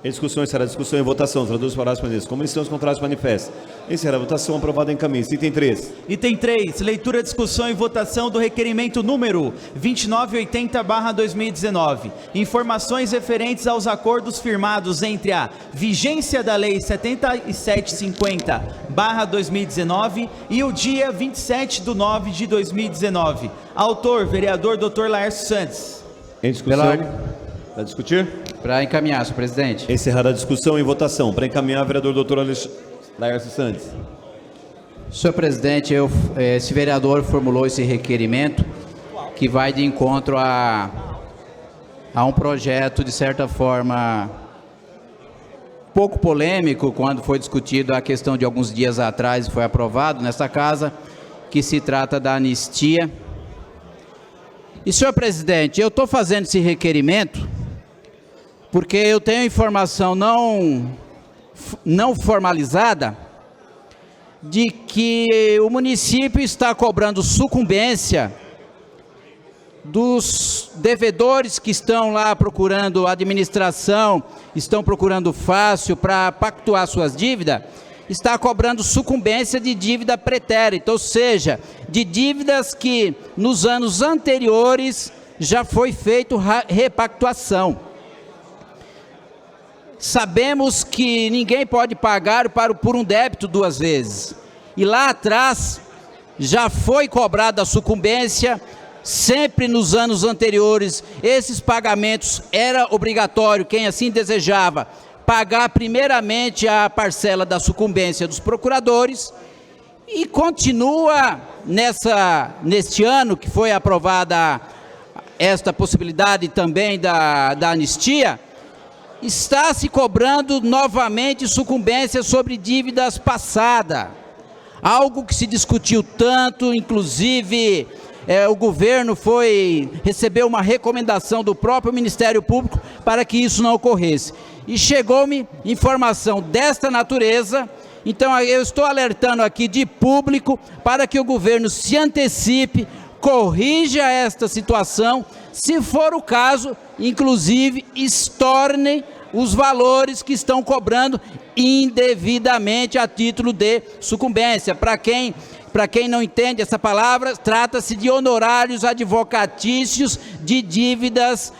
Em discussão, encerra a discussão. Em votação, os vereadores favoráveis para isso. Comissões contrárias manifestam. Encerra a votação, aprovado, encaminhe-se. Item 3. Item 3. Leitura, discussão e votação do requerimento número 2980/2019. Informações referentes aos acordos firmados entre a vigência da Lei 7750/2019 e o dia 27/9/2019. Autor, vereador Dr. Laércio Santos. Em discussão. Para discutir? Para encaminhar, senhor presidente. Encerrada a discussão em votação. Para encaminhar, vereador Dr. Laércio Santos. Senhor presidente, esse vereador formulou esse requerimento que vai de encontro a um projeto, de certa forma, pouco polêmico, quando foi discutido a questão de alguns dias atrás, foi aprovado nesta casa, que se trata da anistia. E, senhor presidente, eu estou fazendo esse requerimento porque eu tenho informação não formalizada de que o município está cobrando sucumbência dos devedores que estão lá procurando administração, estão procurando fácil para pactuar suas dívidas, está cobrando sucumbência de dívida pretérita, ou seja, de dívidas que nos anos anteriores já foi feito repactuação. Sabemos que ninguém pode pagar por um débito duas vezes. E lá atrás já foi cobrada a sucumbência, sempre nos anos anteriores esses pagamentos era obrigatório, quem assim desejava, pagar primeiramente a parcela da sucumbência dos procuradores, e continua neste ano que foi aprovada esta possibilidade também da anistia, está se cobrando novamente sucumbência sobre dívidas passadas, algo que se discutiu tanto, inclusive o governo recebeu uma recomendação do próprio Ministério Público para que isso não ocorresse. E chegou-me informação desta natureza, então eu estou alertando aqui de público para que o governo se antecipe, corrija esta situação, se for o caso, inclusive, estornem os valores que estão cobrando indevidamente a título de sucumbência. Para quem não entende essa palavra, trata-se de honorários advocatícios de dívidas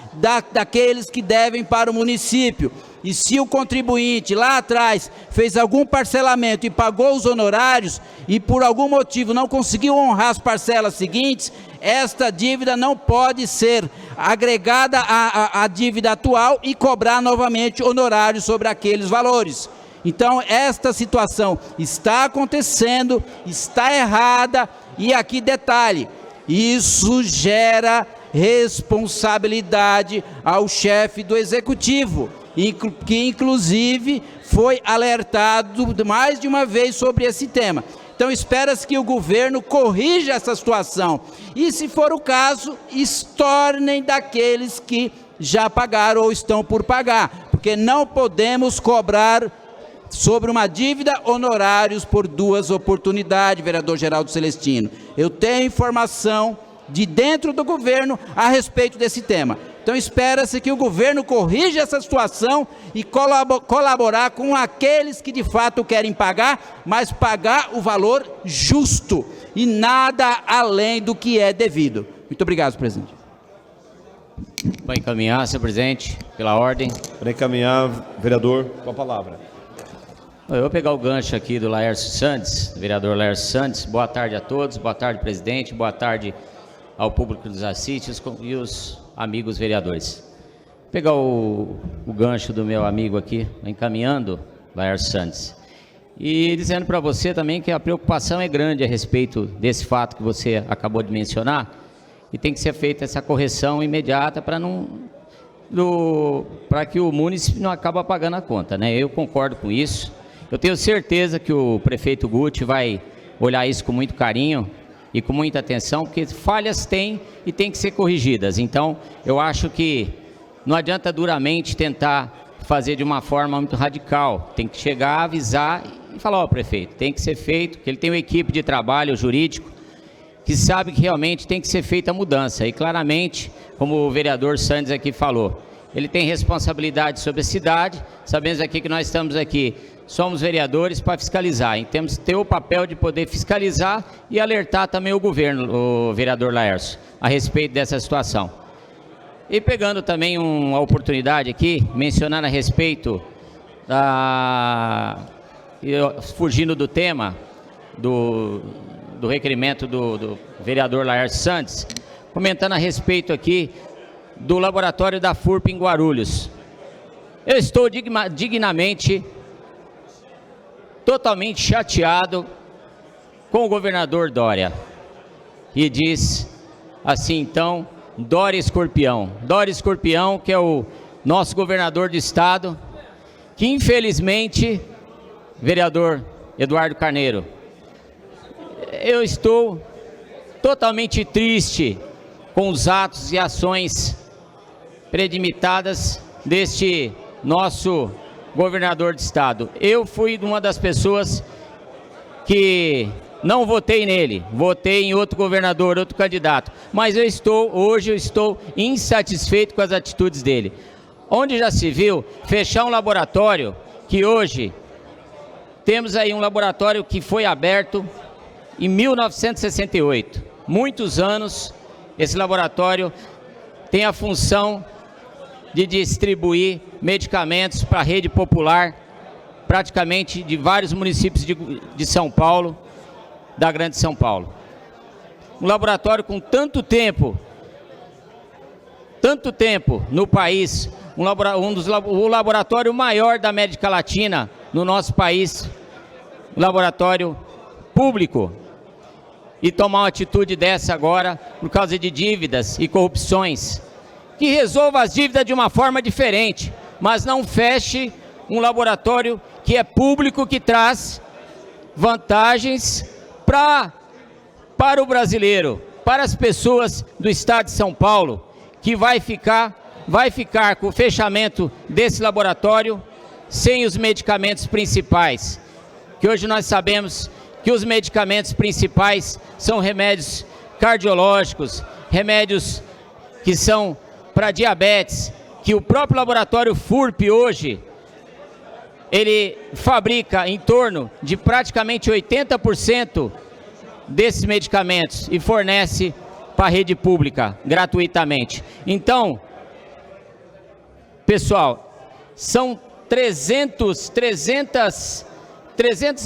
daqueles que devem para o município. E se o contribuinte lá atrás fez algum parcelamento e pagou os honorários e por algum motivo não conseguiu honrar as parcelas seguintes, esta dívida não pode ser agregada à dívida atual e cobrar novamente honorários sobre aqueles valores. Então, esta situação está acontecendo, está errada, e aqui detalhe, isso gera responsabilidade ao chefe do executivo, que inclusive foi alertado mais de uma vez sobre esse tema. Então espera-se que o governo corrija essa situação e, se for o caso, estornem daqueles que já pagaram ou estão por pagar, porque não podemos cobrar sobre uma dívida honorários por duas oportunidades, vereador Geraldo Celestino. Eu tenho informação de dentro do governo a respeito desse tema. Então espera-se que o governo corrija essa situação e colaborar com aqueles que de fato querem pagar, mas pagar o valor justo e nada além do que é devido. Muito obrigado, senhor presidente. Para encaminhar, senhor presidente, pela ordem. Para encaminhar, vereador, com a palavra. Eu vou pegar o gancho aqui do Laércio Santos, vereador Laércio Santos. Boa tarde a todos, boa tarde, presidente, boa tarde ao público que nos assiste e os amigos vereadores. Vou pegar o gancho do meu amigo aqui, encaminhando, Laércio Santos. E dizendo para você também que a preocupação é grande a respeito desse fato que você acabou de mencionar, e tem que ser feita essa correção imediata para que o município não acabe pagando a conta, né? Eu concordo com isso. Eu tenho certeza que o prefeito Guti vai olhar isso com muito carinho e com muita atenção, porque falhas tem e tem que ser corrigidas. Então, eu acho que não adianta duramente tentar fazer de uma forma muito radical. Tem que chegar, avisar e falar, ó, prefeito, tem que ser feito, que ele tem uma equipe de trabalho jurídico que sabe que realmente tem que ser feita a mudança. E claramente, como o vereador Sandes aqui falou, ele tem responsabilidade sobre a cidade. Sabemos aqui que nós estamos aqui, somos vereadores para fiscalizar, e temos que ter o papel de poder fiscalizar e alertar também o governo, o vereador Laércio, a respeito dessa situação. E pegando também uma oportunidade aqui, mencionar a respeito fugindo do tema do requerimento do vereador Laércio Santos, comentando a respeito aqui do laboratório da FURP em Guarulhos. Eu estou dignamente, totalmente chateado com o governador Dória, e diz assim, então, Dória Escorpião, que é o nosso governador de estado, que infelizmente, vereador Eduardo Carneiro, eu estou totalmente triste com os atos e ações predimitadas deste nosso governador de estado. Eu fui uma das pessoas que não votei nele, votei em outro governador, outro candidato, mas hoje eu estou insatisfeito com as atitudes dele. Onde já se viu fechar um laboratório que hoje temos aí um laboratório que foi aberto em 1968. Muitos anos esse laboratório tem a função de distribuir medicamentos para a rede popular, praticamente de vários municípios de São Paulo, da Grande São Paulo. Um laboratório com tanto tempo no país, o laboratório maior da América Latina no nosso país, um laboratório público, e tomar uma atitude dessa agora por causa de dívidas e corrupções. Que resolva as dívidas de uma forma diferente, mas não feche um laboratório que é público, que traz vantagens para o brasileiro, para as pessoas do estado de São Paulo, que vai ficar com o fechamento desse laboratório sem os medicamentos principais, que hoje nós sabemos que os medicamentos principais são remédios cardiológicos, remédios que são para diabetes, que o próprio laboratório FURP hoje, ele fabrica em torno de praticamente 80% desses medicamentos e fornece para a rede pública gratuitamente. Então, pessoal, são 300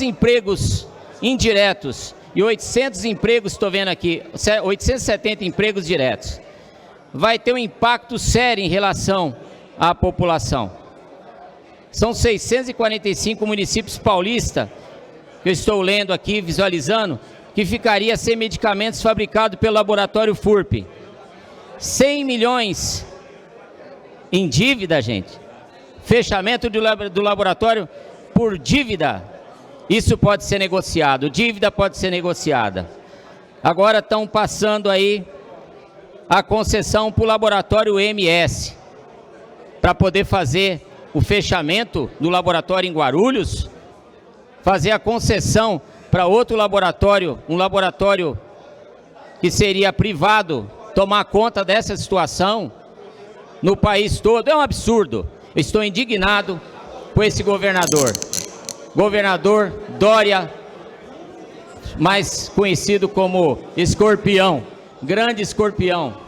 empregos indiretos e 800 empregos, estou vendo aqui, 870 empregos diretos. Vai ter um impacto sério em relação à população. São 645 municípios paulistas, que eu estou lendo aqui, visualizando, que ficaria sem medicamentos fabricados pelo laboratório FURP. 100 milhões em dívida, gente. Fechamento do laboratório por dívida. Isso pode ser negociado, dívida pode ser negociada. Agora estão passando aí a concessão para o laboratório MS, para poder fazer o fechamento do laboratório em Guarulhos, fazer a concessão para outro laboratório, um laboratório que seria privado, tomar conta dessa situação no país todo. É um absurdo. Eu estou indignado com esse governador. Governador Dória, mais conhecido como Escorpião, grande Escorpião.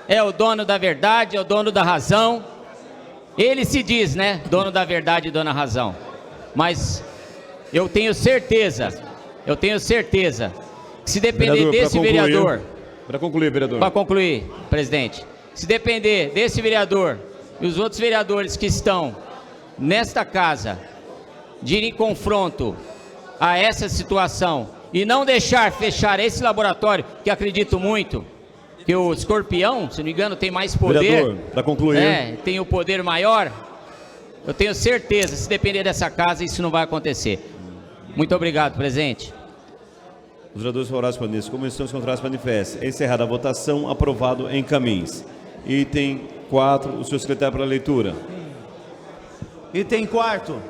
É o dono da verdade, é o dono da razão. Ele se diz, né, dono da verdade e dono da razão. Mas eu tenho certeza, que se depender desse vereador... Para concluir, vereador. Para concluir, presidente. Se depender desse vereador e os outros vereadores que estão nesta casa de ir em confronto a essa situação e não deixar fechar esse laboratório, que acredito muito, que o Escorpião, se não me engano, tem mais poder. Vereador, para concluir. Tem o poder maior. Eu tenho certeza, se depender dessa casa, isso não vai acontecer. Muito obrigado, presidente. Os vereadores favoráveis para isso. Comissões contrárias manifestam. Encerrada a votação, aprovado em caminhos. Item 4, o senhor secretário para a leitura. Item 4.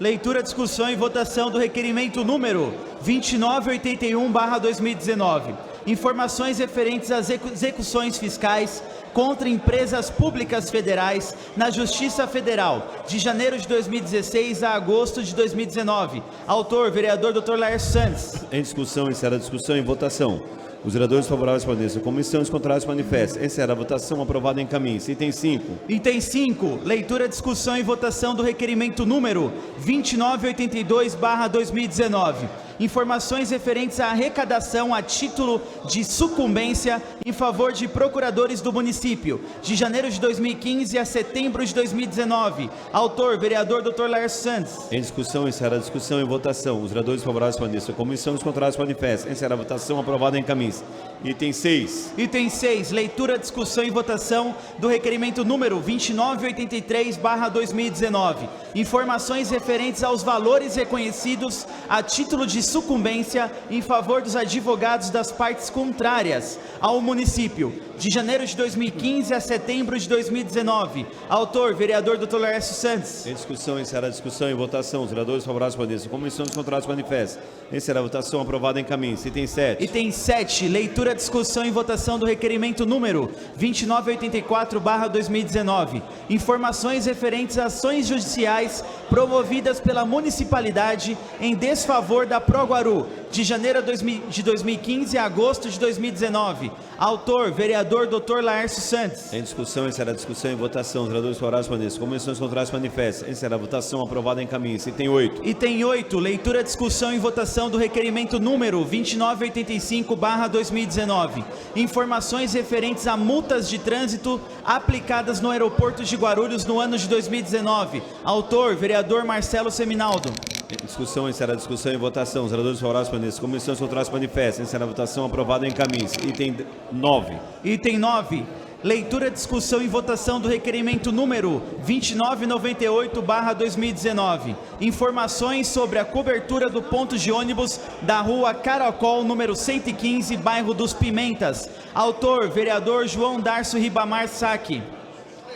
Leitura, discussão e votação do requerimento número 2981/2019. Informações referentes às execuções fiscais contra empresas públicas federais na Justiça Federal, de janeiro de 2016 a agosto de 2019. Autor, vereador Dr. Laércio Santos. Em discussão, encerra a discussão e votação. Os vereadores favoráveis para a comissões contrárias manifestam. Encerra a votação, aprovado em caminhos. Item 5. Item 5. Leitura, discussão e votação do requerimento número 2982/2019. Informações referentes à arrecadação a título de sucumbência em favor de procuradores do município, de janeiro de 2015 a setembro de 2019. Autor, vereador Dr. Laércio Santos. Em discussão, encerra a discussão e votação. Os vereadores favoráveis para a comissão contrárias manifestam. Encerra a votação, aprovado em caminhos. Item 6. Item 6. Leitura, discussão e votação do requerimento número 2983/2019. Informações referentes aos valores reconhecidos a título de sucumbência em favor dos advogados das partes contrárias ao município, de janeiro de 2015 a setembro de 2019. Autor, vereador Dr. Laércio Santos. Em discussão, encerra a discussão e votação. Os vereadores favoráveis para a comissão contrárias manifestam. Encerra a votação, aprovado em caminhos. Item 7. Item 7. Leitura, discussão e votação do requerimento número 2984/2019. Informações referentes a ações judiciais promovidas pela municipalidade em desfavor da Proguaru, de janeiro de 2015 a agosto de 2019. Autor, vereador Dr. Laércio Santos. Em discussão, encerra a discussão e votação. Os vereadores favoráveis para a comissões contrárias manifestam. Encerra a votação, aprovado em caminhos. Item 8. Item 8. Leitura, discussão e votação do requerimento número 2985/2019. Informações referentes a multas de trânsito aplicadas no aeroporto de Guarulhos no ano de 2019. Autor, vereador Marcelo Seminaldo. Em discussão, encerra a discussão e votação. Os vereadores favoráveis para a comissões contrárias manifestam. Encerra a votação, aprovado em caminhos. Item 9. Item 9. Leitura, discussão e votação do requerimento número 2998/2019. Informações sobre a cobertura do ponto de ônibus da rua Caracol, número 115, bairro dos Pimentas. Autor, vereador João Darcio Ribamar Saque.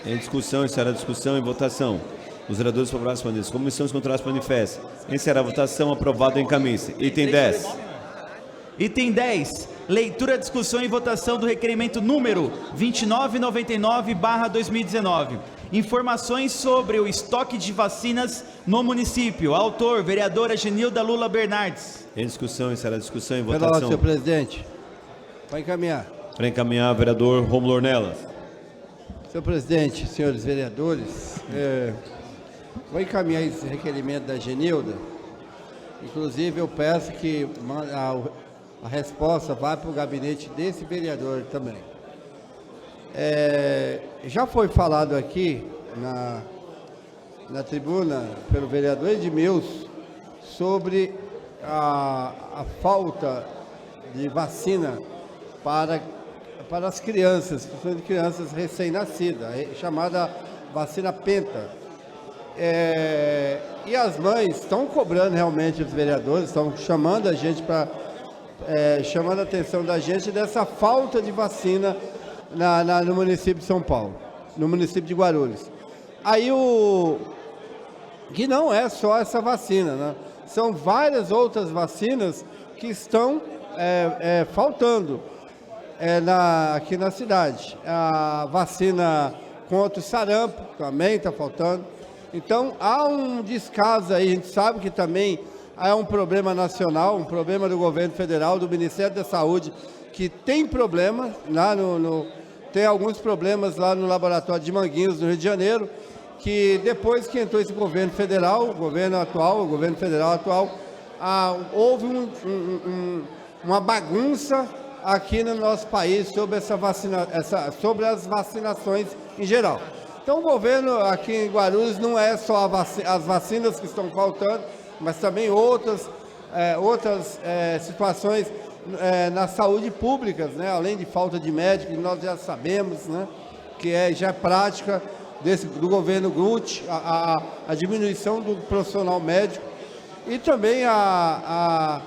Em discussão, encerra a discussão e votação. Os vereadores favoráveis para a comissões contrárias manifestam. Encerra a votação, aprovado em caminhos. Item 10. Item 10. Leitura, discussão e votação do requerimento número 2999/2019. Informações sobre o estoque de vacinas no município. Autor, vereadora Genilda Lula Bernardes. Em discussão, encerra a discussão e Pela votação. ordem, senhor presidente. Vai encaminhar. Para encaminhar, vereador Rômulo Ornelas. Senhor presidente, senhores vereadores, vou encaminhar esse requerimento da Genilda. Inclusive, eu peço que a resposta vá para o gabinete desse vereador também. Já foi falado aqui na tribuna pelo vereador Edmilson sobre a falta de vacina para as crianças, principalmente crianças recém-nascidas, chamada vacina Penta. E as mães estão cobrando realmente os vereadores, estão chamando a gente para chamando a atenção da gente dessa falta de vacina no município de São Paulo, no município de Guarulhos. Aí que não é só essa vacina, né? São várias outras vacinas que estão faltando aqui na cidade. A vacina contra o sarampo também está faltando. Então, há um descaso aí, a gente sabe que também há um problema nacional, um problema do governo federal, do Ministério da Saúde, que tem problemas, lá tem alguns problemas lá no laboratório de Manguinhos, no Rio de Janeiro, que depois que entrou esse governo federal, o governo federal atual, houve uma bagunça aqui no nosso país sobre sobre as vacinações em geral. Então o governo aqui em Guarulhos não é só as vacinas que estão faltando, mas também outras situações na saúde pública, né? Além de falta de médico, que nós já sabemos, né? Que já é prática do governo Guti, a diminuição do profissional médico e também a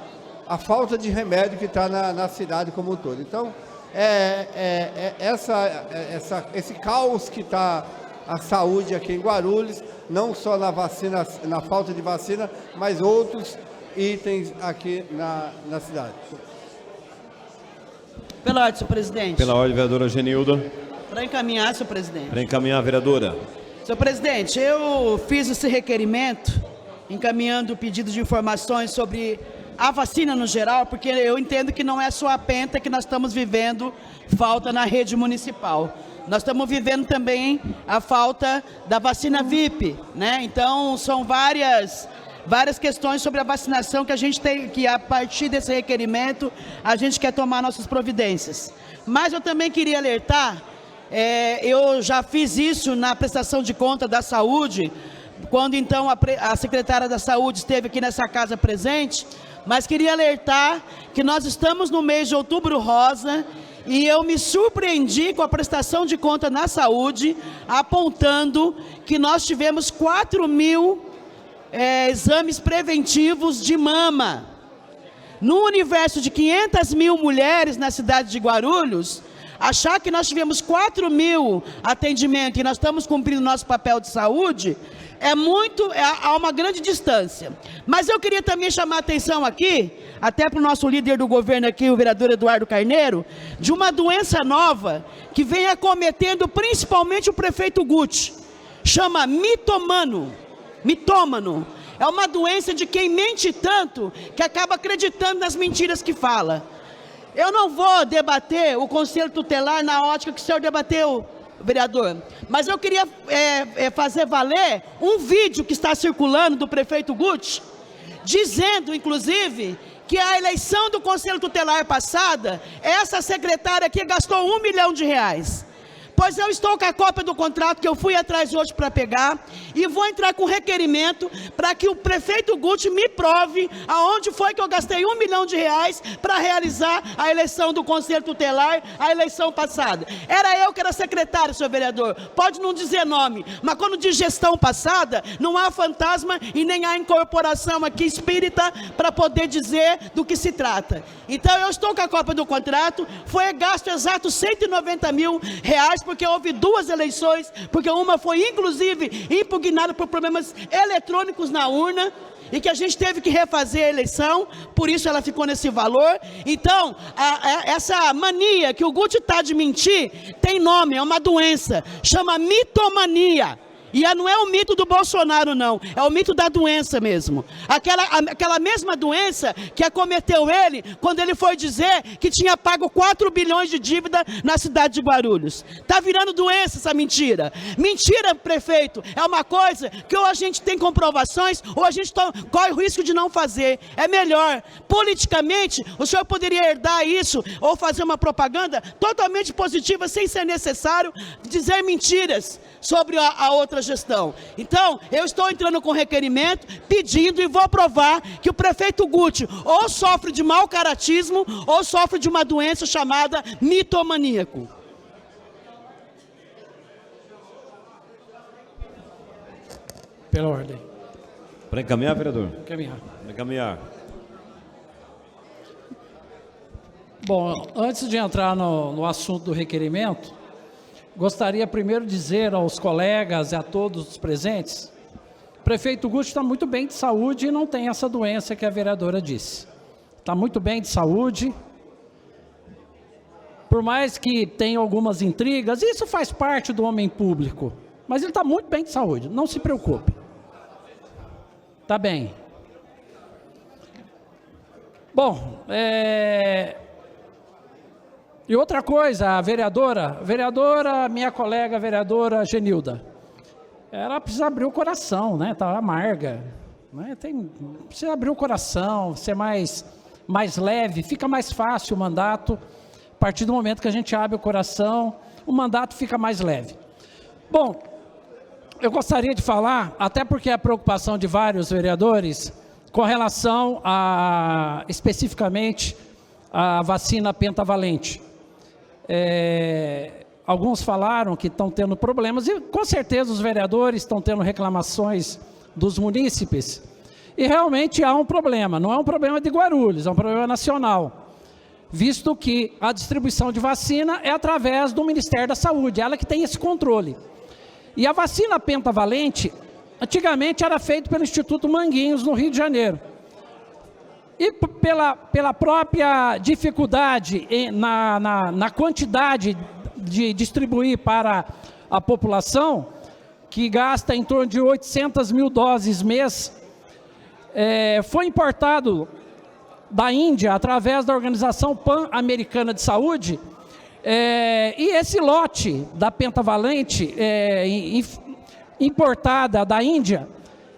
falta de remédio que está na cidade como um todo. Então, esse caos que está a saúde aqui em Guarulhos, não só na falta de vacina, mas outros itens aqui na cidade. Pela ordem, senhor presidente. Pela ordem, vereadora Genilda. Para encaminhar, senhor presidente. Para encaminhar, vereadora. Senhor presidente, eu fiz esse requerimento, encaminhando o pedido de informações sobre a vacina no geral, porque eu entendo que não é só a penta que nós estamos vivendo falta na rede municipal. Nós estamos vivendo também a falta da vacina VIP, né? Então, são várias questões sobre a vacinação que a gente tem, que a partir desse requerimento, a gente quer tomar nossas providências. Mas eu também queria alertar, eu já fiz isso na prestação de conta da saúde, quando então a secretária da saúde esteve aqui nessa casa presente, mas queria alertar que nós estamos no mês de Outubro Rosa e eu me surpreendi com a prestação de conta na saúde, apontando que nós tivemos 4.000 exames preventivos de mama. No universo de 500.000 mulheres na cidade de Guarulhos, achar que nós tivemos 4.000 atendimentos e nós estamos cumprindo nosso papel de saúde, há uma grande distância. Mas eu queria também chamar a atenção aqui, até para o nosso líder do governo aqui, o vereador Eduardo Carneiro, de uma doença nova que vem acometendo principalmente o prefeito Guti. Chama mitômano. É uma doença de quem mente tanto que acaba acreditando nas mentiras que fala. Eu não vou debater o Conselho Tutelar na ótica que o senhor debateu, vereador, mas eu queria fazer valer um vídeo que está circulando do prefeito Guti, dizendo, inclusive, que a eleição do Conselho Tutelar passada, essa secretária aqui gastou R$1 milhão. Pois eu estou com a cópia do contrato que eu fui atrás hoje para pegar e vou entrar com requerimento para que o prefeito Guti me prove aonde foi que eu gastei R$1 milhão para realizar a eleição do Conselho Tutelar, a eleição passada. Era eu que era secretário, senhor vereador, pode não dizer nome, mas quando diz gestão passada, não há fantasma e nem há incorporação aqui espírita para poder dizer do que se trata. Então eu estou com a cópia do contrato, foi gasto exato R$190 mil, porque houve duas eleições, porque uma foi inclusive impugnada por problemas eletrônicos na urna, e que a gente teve que refazer a eleição, por isso ela ficou nesse valor. Então, essa mania que o Guti está de mentir, tem nome, é uma doença, chama mitomania. E não é o mito do Bolsonaro, não. É o mito da doença mesmo. Aquela mesma doença que acometeu ele quando ele foi dizer que tinha pago 4 bilhões de dívida na cidade de Guarulhos. Está virando doença essa mentira. Mentira, prefeito, é uma coisa que ou a gente tem comprovações ou a gente corre o risco de não fazer. É melhor. Politicamente, o senhor poderia herdar isso ou fazer uma propaganda totalmente positiva sem ser necessário dizer mentiras sobre a outra gestão. Então, eu estou entrando com requerimento, pedindo e vou provar que o prefeito Guti ou sofre de mau caratismo ou sofre de uma doença chamada mitomaníaco. Pela ordem. Para encaminhar, vereador? Encaminhar. Para encaminhar. Bom, antes de entrar no assunto do requerimento, gostaria primeiro de dizer aos colegas e a todos os presentes, o prefeito Guti está muito bem de saúde e não tem essa doença que a vereadora disse. Está muito bem de saúde, por mais que tenha algumas intrigas, isso faz parte do homem público, mas ele está muito bem de saúde, não se preocupe. Está bem. Bom, e outra coisa, a vereadora, minha colega vereadora Genilda, ela precisa abrir o coração, né? Tá amarga, né? Precisa abrir o coração, ser mais leve, fica mais fácil o mandato. A partir do momento que a gente abre o coração, o mandato fica mais leve. Bom, eu gostaria de falar, até porque é a preocupação de vários vereadores, com relação a, especificamente, a vacina pentavalente. Alguns falaram que estão tendo problemas, e com certeza os vereadores estão tendo reclamações dos munícipes, e realmente há um problema, não é um problema de Guarulhos, é um problema nacional, visto que a distribuição de vacina é através do Ministério da Saúde, ela que tem esse controle. E a vacina pentavalente, antigamente era feita pelo Instituto Manguinhos, no Rio de Janeiro. E pela própria dificuldade na quantidade de distribuir para a população, que gasta em torno de 800 mil doses mês, foi importado da Índia, através da Organização Pan-Americana de Saúde, e esse lote da pentavalente importada da Índia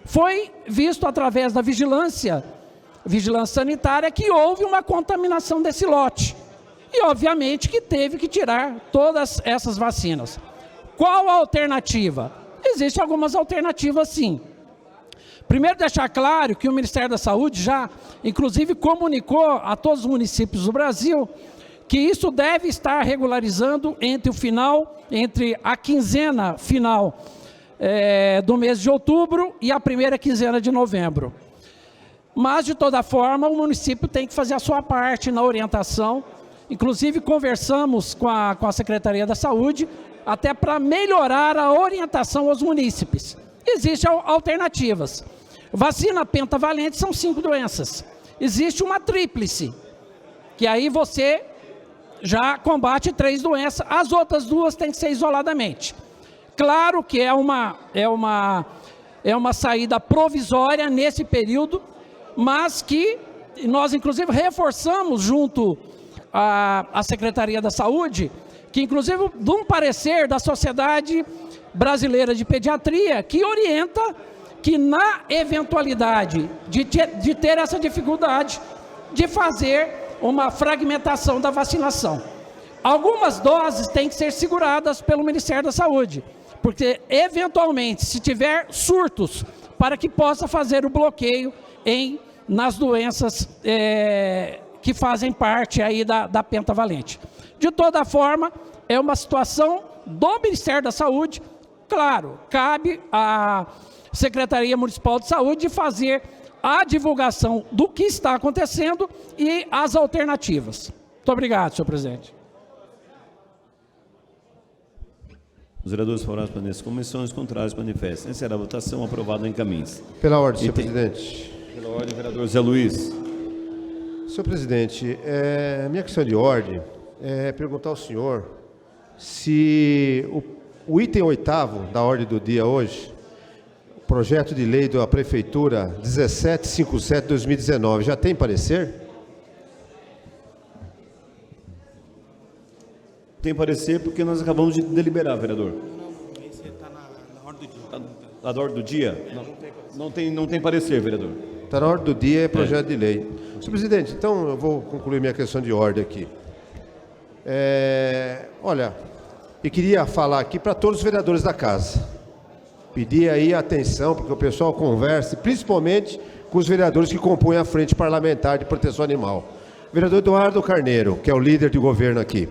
foi visto através da vigilância sanitária que houve uma contaminação desse lote. E obviamente que teve que tirar todas essas vacinas. Qual a alternativa? Existem algumas alternativas sim. Primeiro, deixar claro que o Ministério da Saúde já, inclusive, comunicou a todos os municípios do Brasil que isso deve estar regularizando entre a quinzena final do mês de outubro e a primeira quinzena de novembro. Mas, de toda forma, o município tem que fazer a sua parte na orientação. Inclusive, conversamos com a Secretaria da Saúde, até para melhorar a orientação aos munícipes. Existem alternativas. Vacina pentavalente são 5 doenças. Existe uma tríplice, que aí você já combate 3 doenças, as outras 2 têm que ser isoladamente. Claro que é uma saída provisória nesse período, mas que nós, inclusive, reforçamos junto à Secretaria da Saúde, que, inclusive, de um parecer da Sociedade Brasileira de Pediatria, que orienta que, na eventualidade de ter essa dificuldade de fazer uma fragmentação da vacinação, algumas doses têm que ser seguradas pelo Ministério da Saúde, porque, eventualmente, se tiver surtos, para que possa fazer o bloqueio nas doenças que fazem parte aí da pentavalente. De toda forma, é uma situação do Ministério da Saúde. Claro, cabe à Secretaria Municipal de Saúde fazer a divulgação do que está acontecendo e as alternativas. Muito obrigado, senhor presidente. Os vereadores favoráveis permanecem como comissões, contrários manifestam. Encerrada a votação, aprovado em caminhos. Pela ordem, senhor presidente. Pela ordem, vereador Zé Luiz. Senhor presidente, minha questão de ordem é perguntar ao senhor se o item 8º da ordem do dia hoje, projeto de lei da Prefeitura 1757/2019, já tem parecer? Tem parecer porque nós acabamos de deliberar, vereador. Não, esse está na ordem do dia. Na ordem do dia? Não tem parecer, vereador. Está na ordem do dia, é projeto de lei. Senhor presidente, então eu vou concluir minha questão de ordem aqui. Olha, eu queria falar aqui para todos os vereadores da casa. Pedir aí atenção, porque o pessoal converse, principalmente com os vereadores que compõem a Frente Parlamentar de Proteção Animal. Vereador Eduardo Carneiro, que é o líder de governo aqui.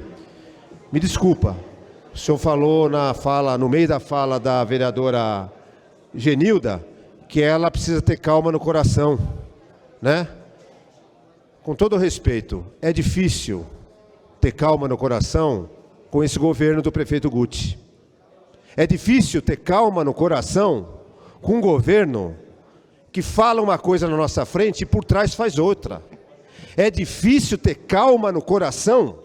Me desculpa, o senhor falou no meio da fala da vereadora Genilda, que ela precisa ter calma no coração, né? Com todo respeito, é difícil ter calma no coração com esse governo do prefeito Guti. É difícil ter calma no coração com um governo que fala uma coisa na nossa frente e por trás faz outra. É difícil ter calma no coração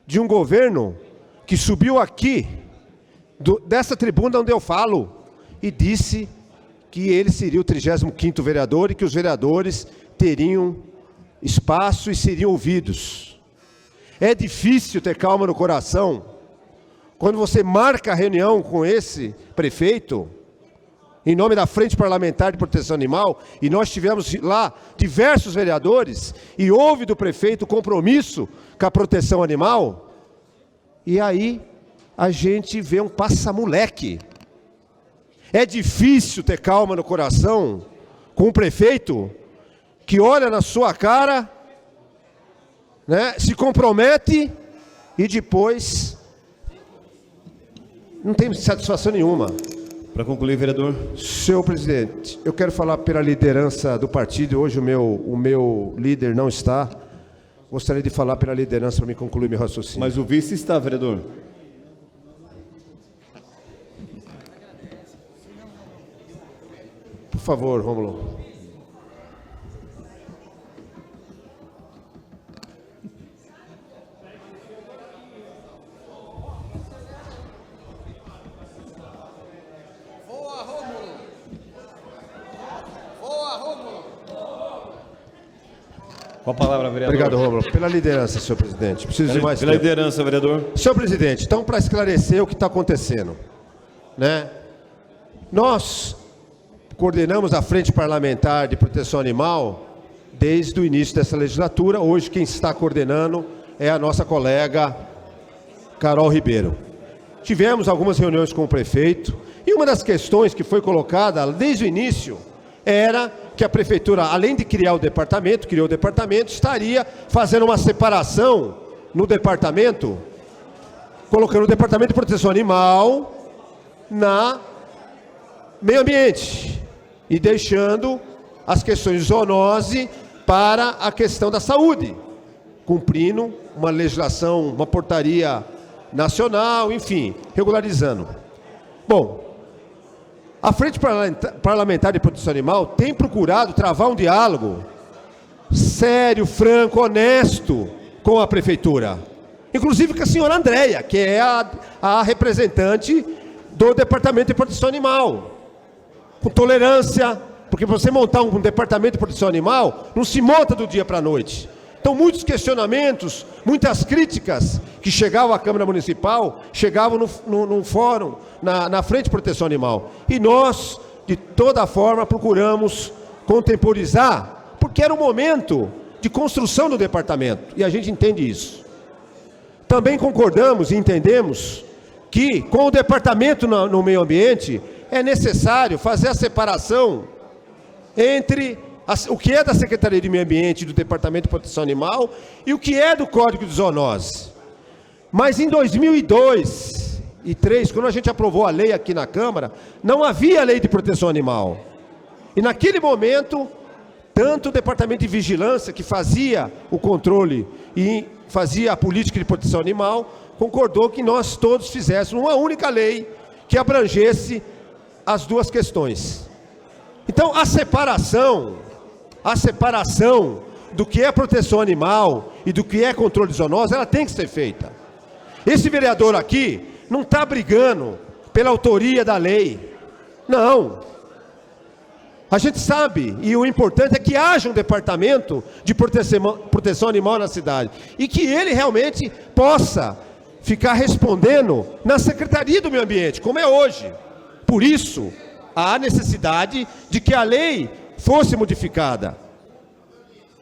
de um governo que subiu aqui, dessa tribuna onde eu falo, e disse que ele seria o 35º vereador e que os vereadores teriam espaço e seriam ouvidos. É difícil ter calma no coração quando você marca a reunião com esse prefeito, em nome da Frente Parlamentar de Proteção Animal, e nós tivemos lá diversos vereadores, e houve do prefeito compromisso com a proteção animal, e aí a gente vê um passa-moleque É difícil ter calma no coração com um prefeito que olha na sua cara, né, se compromete e depois não tem satisfação nenhuma. Para concluir, vereador. Senhor presidente, eu quero falar pela liderança do partido. Hoje o meu líder não está. Gostaria de falar pela liderança para me concluir meu raciocínio. Mas o vice está, vereador. Por favor, Rômulo. Com a palavra, vereador. Obrigado, Rômulo. Pela liderança, senhor presidente. Preciso de mais tempo. Pela liderança, vereador. Senhor presidente, então, para esclarecer o que está acontecendo, né? Nós coordenamos a Frente Parlamentar de Proteção Animal desde o início dessa legislatura. Hoje, quem está coordenando é a nossa colega Carol Ribeiro. Tivemos algumas reuniões com o prefeito e uma das questões que foi colocada desde o início era que a prefeitura, além de criou o departamento, estaria fazendo uma separação no departamento, colocando o departamento de proteção animal na meio ambiente e deixando as questões de zoonose para a questão da saúde, cumprindo uma legislação, uma portaria nacional, enfim, regularizando. Bom, a Frente Parlamentar de Proteção Animal tem procurado travar um diálogo sério, franco, honesto com a prefeitura. Inclusive com a senhora Andréia, que é a representante do Departamento de Proteção Animal. Com tolerância, porque você montar um departamento de proteção animal não se monta do dia para a noite. Então, muitos questionamentos, muitas críticas que chegavam à Câmara Municipal, chegavam no fórum, na Frente de Proteção Animal. E nós, de toda forma, procuramos contemporizar, porque era um momento de construção do departamento, e a gente entende isso. Também concordamos e entendemos que, com o departamento no meio ambiente, é necessário fazer a separação entre o que é da Secretaria de Meio Ambiente e do Departamento de Proteção Animal e o que é do Código de Zoonose. Mas em 2002 e 2003, quando a gente aprovou a lei aqui na Câmara, não havia lei de proteção animal. E naquele momento, tanto o Departamento de Vigilância, que fazia o controle e fazia a política de proteção animal, concordou que nós todos fizéssemos uma única lei que abrangesse as duas questões. Então, a separação do que é proteção animal e do que é controle de zoonose, ela tem que ser feita. Esse vereador aqui não está brigando pela autoria da lei. Não. A gente sabe, e o importante é que haja um departamento de proteção animal na cidade. E que ele realmente possa ficar respondendo na Secretaria do Meio Ambiente, como é hoje. Por isso, há necessidade de que a lei fosse modificada.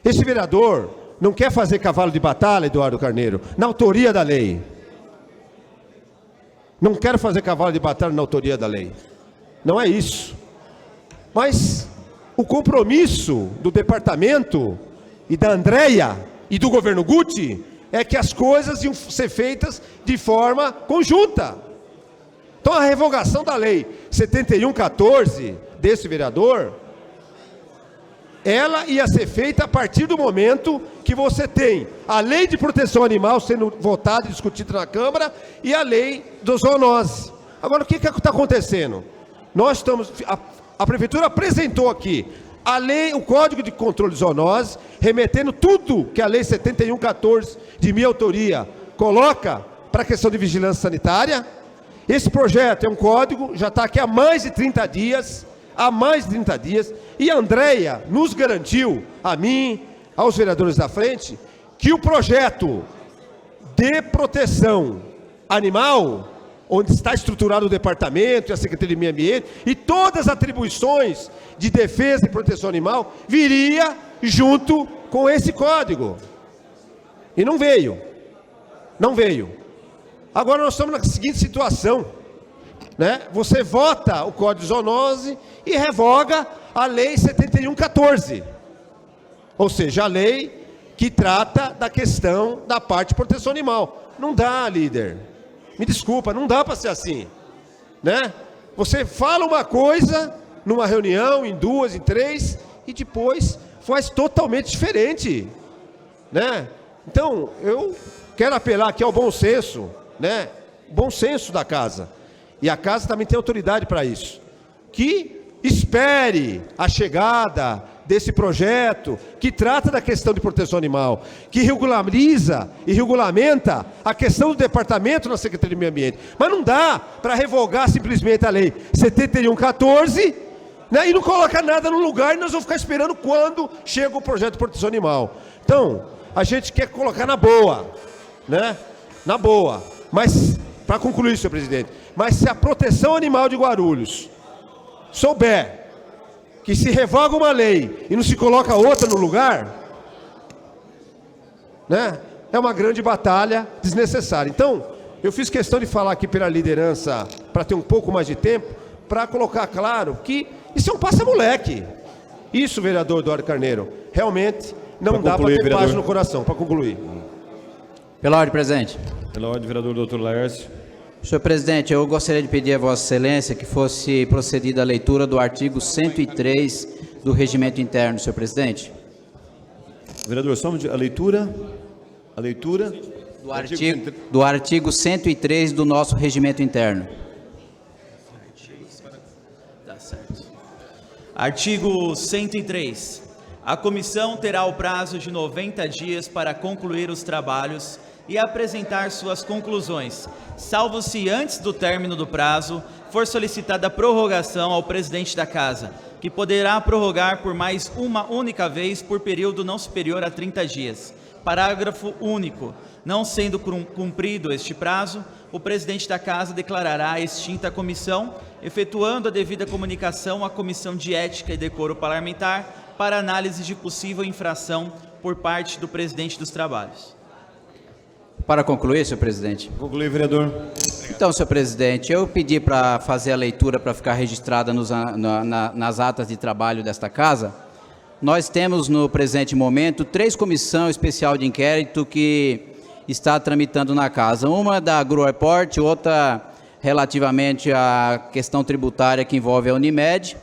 Esse vereador não quer fazer cavalo de batalha, Eduardo Carneiro, na autoria da lei. Não quero fazer cavalo de batalha na autoria da lei. Não é isso. Mas o compromisso do departamento e da Andréia e do governo Guti é que as coisas iam ser feitas de forma conjunta. Então a revogação da lei 7114 desse vereador, ela ia ser feita a partir do momento que você tem a lei de proteção animal sendo votada e discutida na Câmara e a lei do zoonose. Agora, o que está acontecendo? Nós estamos... A Prefeitura apresentou aqui a lei, o Código de Controle de Zoonose, remetendo tudo que a lei 7114 de minha autoria coloca para a questão de vigilância sanitária. Esse projeto é um código, já está aqui há mais de 30 dias, e a Andréia nos garantiu, a mim, aos vereadores da frente, que o projeto de proteção animal, onde está estruturado o departamento e a Secretaria de Meio Ambiente, e todas as atribuições de defesa e proteção animal, viria junto com esse código. E não veio. Não veio. Agora nós estamos na seguinte situação. né? Você vota o Código de Zoonose e revoga a Lei 71/14. Ou seja, a lei que trata da questão da parte de proteção animal. Não dá, líder. Me desculpa, não dá para ser assim, né? Você fala uma coisa numa reunião, em 2, em 3, e depois faz totalmente diferente, né? Então, eu quero apelar aqui ao bom senso, né? Bom senso da casa. E a casa também tem autoridade para isso. Que espere a chegada desse projeto que trata da questão de proteção animal, que regulariza e regulamenta a questão do departamento na Secretaria do Meio Ambiente. Mas não dá para revogar simplesmente a lei 71/14, né, e não colocar nada no lugar, e nós vamos ficar esperando quando chega o projeto de proteção animal. Então, a gente quer colocar na boa, né? Na boa. Mas, para concluir, senhor presidente, mas se a proteção animal de Guarulhos souber que se revoga uma lei e não se coloca outra no lugar, né, é uma grande batalha desnecessária. Então, eu fiz questão de falar aqui pela liderança, para ter um pouco mais de tempo, para colocar claro que isso é um passa-moleque. Isso, vereador Dória Carneiro, realmente não dá para ter paz no coração. Para concluir. Pela ordem, presidente. Pela ordem, vereador Dr. Laércio. Senhor presidente, eu gostaria de pedir a Vossa Excelência que fosse procedida a leitura do artigo 103 do Regimento Interno, senhor presidente. Vereador, só a leitura do artigo 103 do nosso Regimento Interno. Tá certo. Artigo 103. A comissão terá o prazo de 90 dias para concluir os trabalhos e apresentar suas conclusões, salvo se antes do término do prazo for solicitada prorrogação ao presidente da Casa, que poderá prorrogar por mais uma única vez por período não superior a 30 dias. Parágrafo único. Não sendo cumprido este prazo, o presidente da Casa declarará extinta a comissão, efetuando a devida comunicação à Comissão de Ética e Decoro Parlamentar para análise de possível infração por parte do presidente dos trabalhos. Para concluir, senhor presidente. Concluir, vereador. Então, senhor presidente, eu pedi para fazer a leitura para ficar registrada nas atas de trabalho desta casa. Nós temos no presente momento 3 comissões especial de inquérito que está tramitando na casa. Uma da AgroReport, outra relativamente à questão tributária que envolve a Unimed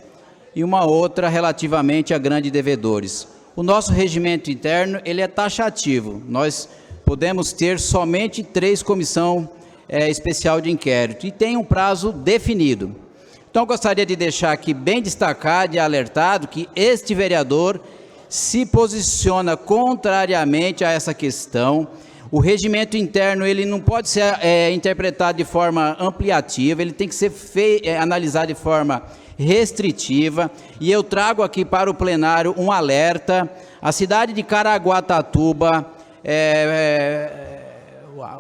e uma outra relativamente a grandes devedores. O nosso regimento interno, ele é taxativo. Nós podemos ter somente 3 comissões especial de inquérito e tem um prazo definido. Então, gostaria de deixar aqui bem destacado e alertado que este vereador se posiciona contrariamente a essa questão. O regimento interno, ele não pode ser interpretado de forma ampliativa, ele tem que ser analisado de forma restritiva, e eu trago aqui para o plenário um alerta. A cidade de Caraguatatuba,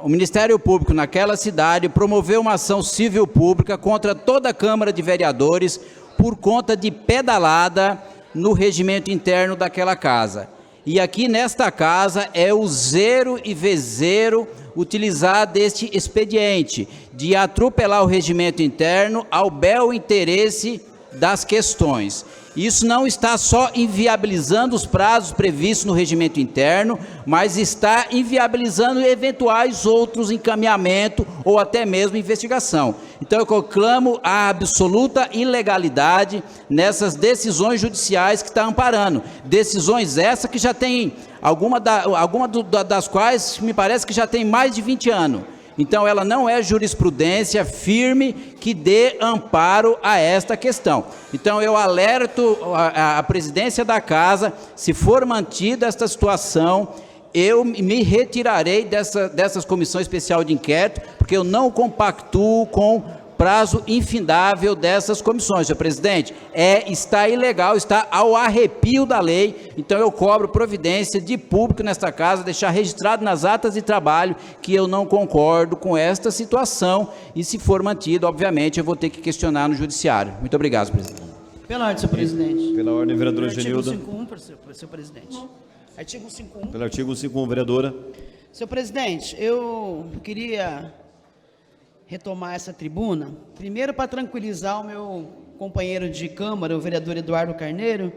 o Ministério Público naquela cidade promoveu uma ação civil pública contra toda a Câmara de Vereadores por conta de pedalada no regimento interno daquela casa. E aqui nesta casa é o 0 e V0 utilizado deste expediente de atropelar o regimento interno ao bel interesse das questões. Isso não está só inviabilizando os prazos previstos no regimento interno, mas está inviabilizando eventuais outros encaminhamentos ou até mesmo investigação. Então eu proclamo a absoluta ilegalidade nessas decisões judiciais que está amparando. Decisões essas que já tem, alguma das quais me parece que já tem mais de 20 anos. Então, ela não é jurisprudência firme que dê amparo a esta questão. Então, eu alerto a presidência da Casa, se for mantida esta situação, eu me retirarei dessas comissões especial de inquérito, porque eu não compactuo com prazo infindável dessas comissões, senhor presidente. Está ilegal, está ao arrepio da lei, então eu cobro providência de público nesta casa, deixar registrado nas atas de trabalho que eu não concordo com esta situação, e se for mantido, obviamente, eu vou ter que questionar no judiciário. Muito obrigado, senhor presidente. Pela ordem, senhor presidente. Pela ordem, vereadora Genilda. Artigo 51, senhor presidente. Artigo 51. Pelo artigo 51, vereadora. Senhor presidente, eu queria retomar essa tribuna, primeiro para tranquilizar o meu companheiro de Câmara, o vereador Eduardo Carneiro,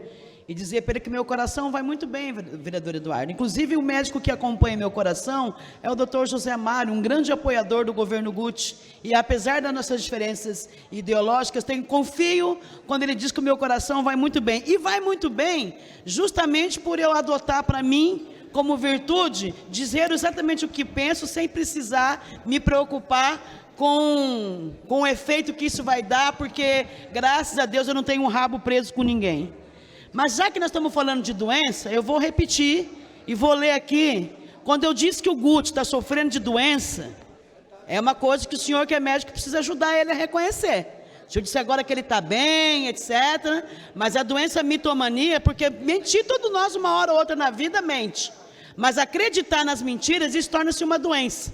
e dizer para ele que meu coração vai muito bem, vereador Eduardo. Inclusive, o médico que acompanha meu coração é o Dr. José Mário, um grande apoiador do governo Guti. E apesar das nossas diferenças ideológicas, confio quando ele diz que o meu coração vai muito bem. E vai muito bem justamente por eu adotar para mim, como virtude, dizer exatamente o que penso, sem precisar me preocupar com o efeito que isso vai dar, porque, graças a Deus, eu não tenho um rabo preso com ninguém. Mas já que nós estamos falando de doença, eu vou repetir e vou ler aqui. Quando eu disse que o Guti está sofrendo de doença, é uma coisa que o senhor que é médico precisa ajudar ele a reconhecer. Se eu disser agora que ele está bem, etc. Mas a doença mitomania, porque mentir todos nós uma hora ou outra na vida mente. Mas acreditar nas mentiras, isso torna-se uma doença.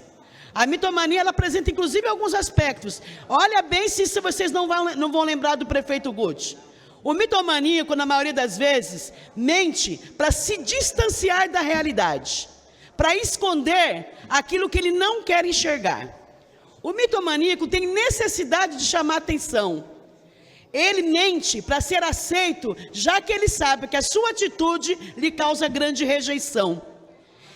A mitomania, ela apresenta inclusive alguns aspectos. Olha bem se vocês não vão lembrar do prefeito Guti. O mitomaníaco, na maioria das vezes, mente para se distanciar da realidade, para esconder aquilo que ele não quer enxergar. O mitomaníaco tem necessidade de chamar atenção. Ele mente para ser aceito, já que ele sabe que a sua atitude lhe causa grande rejeição.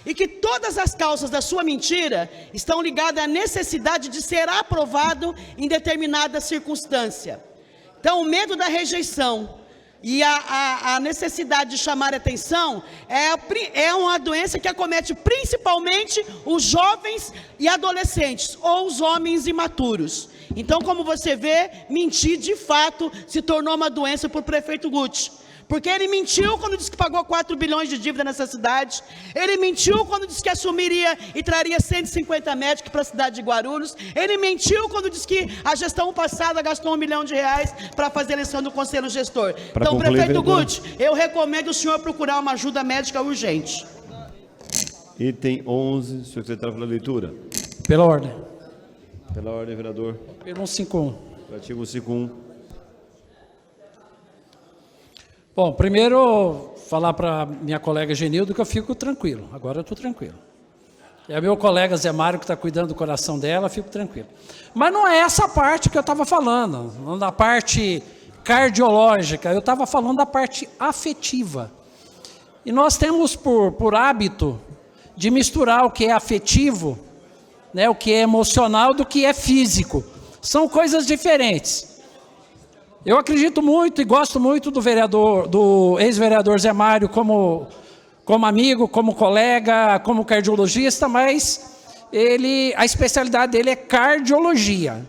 E que todas as causas da sua mentira estão ligadas à necessidade de ser aprovado em determinada circunstância. Então, o medo da rejeição e a necessidade de chamar atenção é uma doença que acomete principalmente os jovens e adolescentes, ou os homens imaturos. Então, como você vê, mentir de fato se tornou uma doença para o prefeito Guti. Porque ele mentiu quando disse que pagou 4 bilhões de dívida nessa cidade. Ele mentiu quando disse que assumiria e traria 150 médicos para a cidade de Guarulhos. Ele mentiu quando disse que a gestão passada gastou R$1 milhão para fazer a eleição do conselho gestor. Então, prefeito Guti, eu recomendo o senhor procurar uma ajuda médica urgente. Item 11, secretário pela leitura. Pela ordem. Pela ordem, vereador. Pelo 151. Artigo 151. Bom, primeiro falar para minha colega Genildo que eu fico tranquilo, agora eu estou tranquilo. E a meu colega Zé Mário que está cuidando do coração dela, eu fico tranquilo. Mas não é essa parte que eu estava falando, não da parte cardiológica, eu estava falando da parte afetiva. E nós temos por hábito de misturar o que é afetivo, né, o que é emocional do que é físico. São coisas diferentes. Eu acredito muito e gosto muito do ex-vereador Zé Mário como amigo, como colega, como cardiologista, mas a especialidade dele é cardiologia.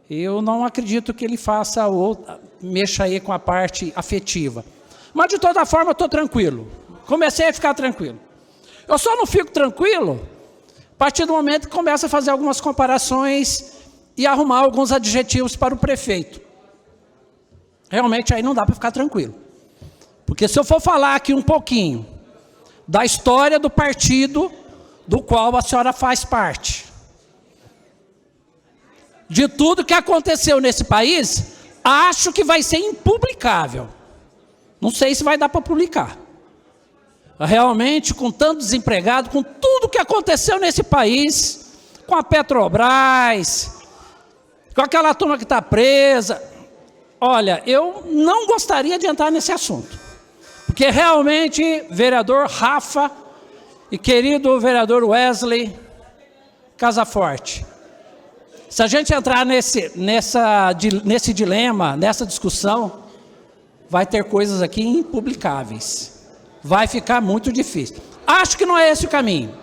Eu não acredito que ele faça ou mexa aí com a parte afetiva. Mas de toda forma eu estou tranquilo. Comecei a ficar tranquilo. Eu só não fico tranquilo a partir do momento que começa a fazer algumas comparações e arrumar alguns adjetivos para o prefeito. Realmente aí não dá para ficar tranquilo. Porque se eu for falar aqui um pouquinho da história do partido do qual a senhora faz parte, de tudo que aconteceu nesse país, acho que vai ser impublicável. Não sei se vai dar para publicar. Realmente, com tanto desempregado, com tudo que aconteceu nesse país, com a Petrobras, com aquela turma que está presa, olha, eu não gostaria de entrar nesse assunto. Porque realmente, vereador Rafa e querido vereador Wesley Casaforte, se a gente entrar nesse dilema, nessa discussão, vai ter coisas aqui impublicáveis. Vai ficar muito difícil. Acho que não é esse o caminho.